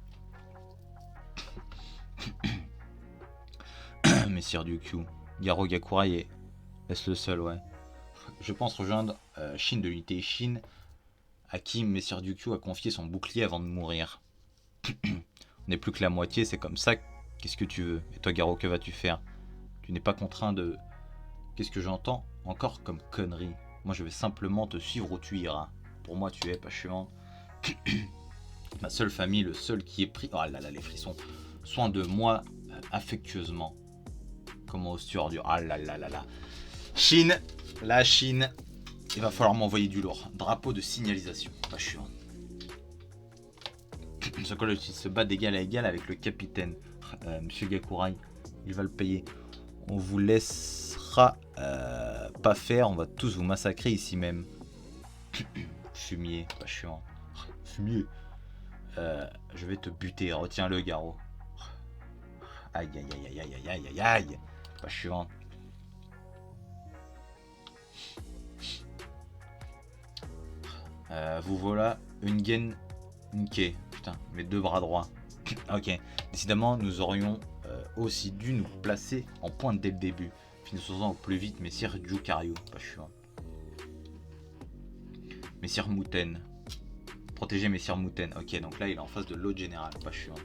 Messire Ryukyu. Garo, Gakurai et laisse-le seul, ouais. Je pense rejoindre Shin de l'unité Shin, à qui Messire Ryukyu a confié son bouclier avant de mourir. On n'est plus que la moitié, c'est comme ça. Qu'est-ce que tu veux? Et toi, Garo, que vas-tu faire? Tu n'es pas contraint de... Qu'est-ce que j'entends encore comme connerie? Moi, je vais simplement te suivre où tu iras. Pour moi, tu es pas chiant. Ma seule famille, le seul qui ait pris... Oh là là, les frissons. Soin de moi affectueusement. Comment oses-tu ordure? Ah là là là là. Chine, la Chine. Il va falloir m'envoyer du lourd. Drapeau de signalisation. Pas chiant. Ce collège se bat d'égal à égal avec le capitaine. Monsieur Gakurai, il va le payer. On vous laissera pas faire. On va tous vous massacrer ici même. Fumier, pas chiant. Fumier. Je vais te buter. Retiens-le, Garo. Aïe aïe aïe aïe aïe aïe aïe aïe. Pas chiant. Vous voilà Ungen Nke. Putain, mes deux bras droits. Ok. Décidément, nous aurions aussi dû nous placer en pointe dès le début. Finissons au plus vite, messire Jukario. Pas chiant. Messire Mouten. Protéger Messire Mouten. Ok, donc là, il est en face de l'autre général. Pas chiant.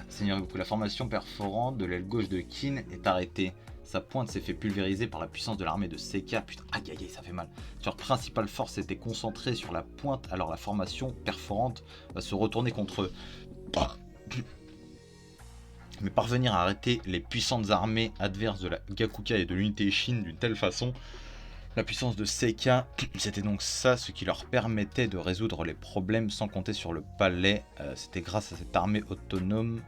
Seigneur Ibuku, la formation perforante de l'aile gauche de Kin est arrêtée. Sa pointe s'est fait pulvériser par la puissance de l'armée de Seka. Putain, aïe aïe aïe, ça fait mal. Leur principale force était concentrée sur la pointe, alors la formation perforante va se retourner contre eux. Mais parvenir à arrêter les puissantes armées adverses de la Gakuka et de l'unité Shin d'une telle façon, la puissance de Seka, c'était donc ça ce qui leur permettait de résoudre les problèmes sans compter sur le palais. C'était grâce à cette armée autonome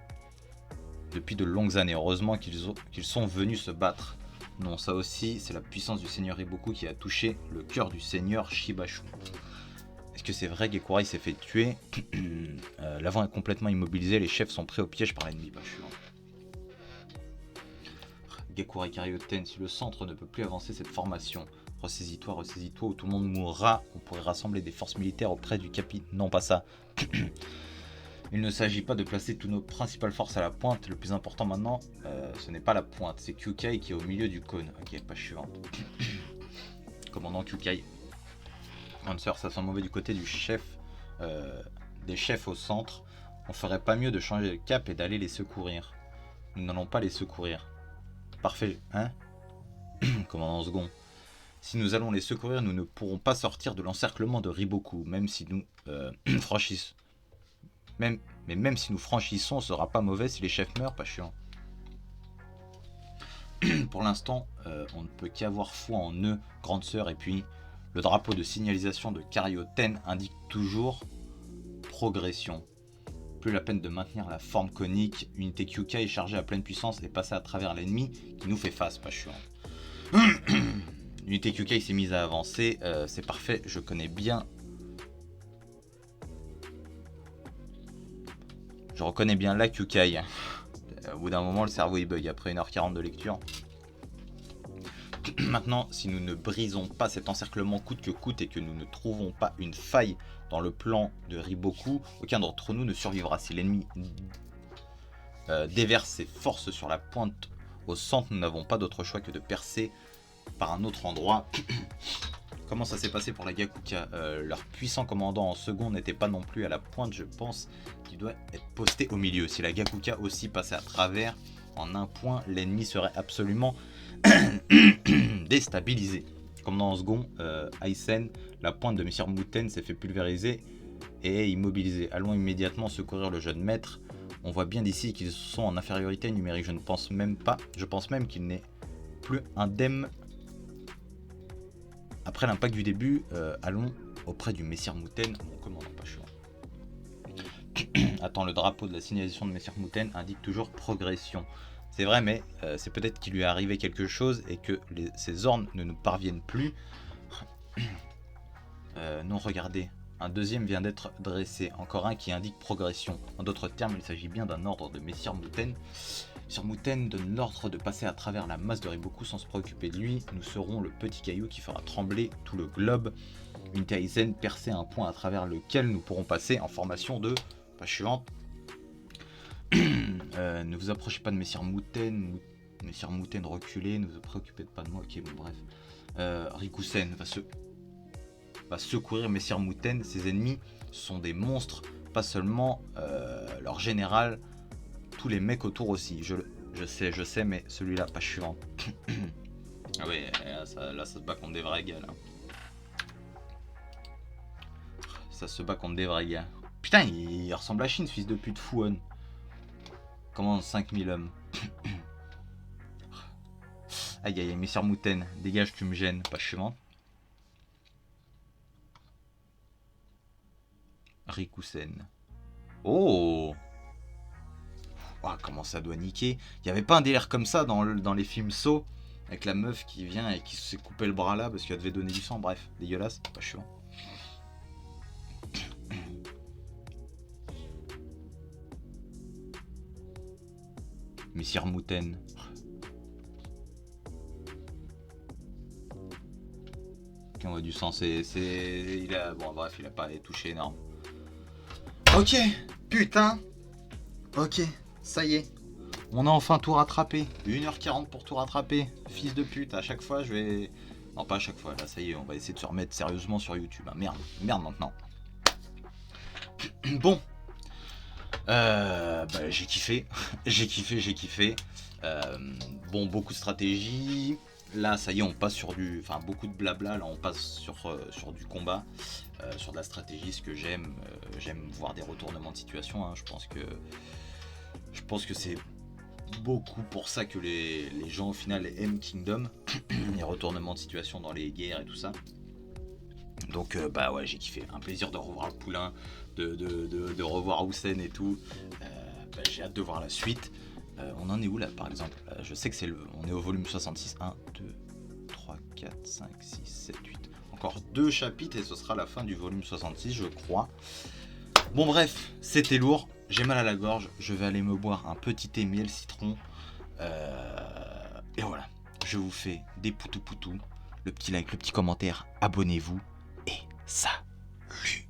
depuis de longues années. Heureusement qu'ils sont venus se battre. Non, ça aussi, c'est la puissance du seigneur Ibuku qui a touché le cœur du seigneur Shibashu. Est-ce que c'est vrai Gekura il s'est fait tuer? L'avant est complètement immobilisé, les chefs sont pris au piège par l'ennemi. Gekura Karyoten, si le centre ne peut plus avancer cette formation, ressaisis-toi, ou tout le monde mourra. On pourrait rassembler des forces militaires auprès du capitaine. Non, pas ça. Il ne s'agit pas de placer toutes nos principales forces à la pointe. Le plus important maintenant, ce n'est pas la pointe, c'est Kyukai qui est au milieu du cône. Ok, page suivante. Commandant Kyukai. Answer, ça sent mauvais du côté du chef, des chefs au centre. On ferait pas mieux de changer de cap et d'aller les secourir. Nous n'allons pas les secourir. Parfait, hein? Commandant second. Si nous allons les secourir, nous ne pourrons pas sortir de l'encerclement de Riboku, même si nous franchissons. Mais même si nous franchissons, ce sera pas mauvais si les chefs meurent, pas chiant. Pour l'instant, on ne peut qu'avoir foi en eux, grande sœur, et puis le drapeau de signalisation de Karyoten indique toujours progression. Plus la peine de maintenir la forme conique, unité Kyukai est chargée à pleine puissance et passer à travers l'ennemi qui nous fait face, pas chiant. L'unité Kyukai s'est mise à avancer, c'est parfait, je connais bien. Je reconnais bien la Kyukai. Au bout d'un moment, le cerveau il bug après 1h40 de lecture. Maintenant, si nous ne brisons pas cet encerclement coûte que coûte et que nous ne trouvons pas une faille dans le plan de Riboku, aucun d'entre nous ne survivra. Si l'ennemi déverse ses forces sur la pointe au centre, nous n'avons pas d'autre choix que de percer par un autre endroit. Comment ça s'est passé pour la Gakuka? Leur puissant commandant en second n'était pas non plus à la pointe, je pense qu'il doit être posté au milieu. Si la Gakuka aussi passait à travers, en un point, l'ennemi serait absolument déstabilisé. Commandant en second, Aysen, la pointe de Messire Mouten s'est fait pulvériser et est immobilisée. Allons immédiatement secourir le jeune maître. On voit bien d'ici qu'ils sont en infériorité numérique. Je pense même qu'il n'est plus indemne. Après l'impact du début, allons auprès du Messire Mouten. Mon commandant pas chaud. Attends, le drapeau de la signalisation de Messire Mouten indique toujours progression. C'est vrai, mais c'est peut-être qu'il lui est arrivé quelque chose et que ses ordres ne nous parviennent plus. Non, regardez. Un deuxième vient d'être dressé. Encore un qui indique progression. En d'autres termes, il s'agit bien d'un ordre de Messire Mouten. Messire Mouten donne l'ordre de passer à travers la masse de Riboku sans se préoccuper de lui. Nous serons le petit caillou qui fera trembler tout le globe. Unité Aizen percer un point à travers lequel nous pourrons passer en formation de... Page suivante. Ne vous approchez pas de Messire Mouten. Messire Mouten reculez. Ne vous préoccupez pas de moi. Ok, bon bref. Rikusen va secourir Messire Mouten. Ses ennemis sont des monstres. Pas seulement leur général. Tous les mecs autour aussi. Je sais, mais celui-là, pas suivant. Ah ouais, là, ça se bat contre des vrais gars, là. Ça se bat contre des vrais gars. Putain, il ressemble à Shin, ce fils de pute fouonne. Comment 5000 hommes. Aïe aïe, Messire Mouten, dégage, tu me gênes. Pas suivant. Rikusen. Oh! Oh, comment ça doit niquer. Il n'y avait pas un délire comme ça dans les films Saw, avec la meuf qui vient et qui s'est coupé le bras là parce qu'elle devait donner du sang. Bref, dégueulasse, pas chiant. Messire Mouten. qui envoie du sang. Il a... Bon, bref, il a pas touché énorme. Ok, putain. Ok, ça y est. On a enfin tout rattrapé. 1h40 pour tout rattraper. Fils de pute, à chaque fois je vais... Non, pas à chaque fois, là ça y est, on va essayer de se remettre sérieusement sur YouTube. Ah, merde maintenant. Bon. J'ai kiffé. j'ai kiffé. Bon, beaucoup de stratégie. Là, ça y est, on passe sur du... Enfin, beaucoup de blabla. Là, on passe sur du combat. Sur de la stratégie, ce que j'aime. J'aime voir des retournements de situation. Hein. Je pense que c'est beaucoup pour ça que les gens, au final, aiment Kingdom. Les retournements de situation dans les guerres et tout ça. Donc, ouais, j'ai kiffé. Un plaisir de revoir le poulain, de revoir Houssen et tout. J'ai hâte de voir la suite. On en est où là, par exemple? Je sais que on est au volume 66. 1, 2, 3, 4, 5, 6, 7, 8. Encore 2 chapitres et ce sera la fin du volume 66, je crois. Bon, bref, c'était lourd. J'ai mal à la gorge. Je vais aller me boire un petit thé miel citron. Et voilà. Je vous fais des poutous. Le petit like, le petit commentaire. Abonnez-vous. Et salut!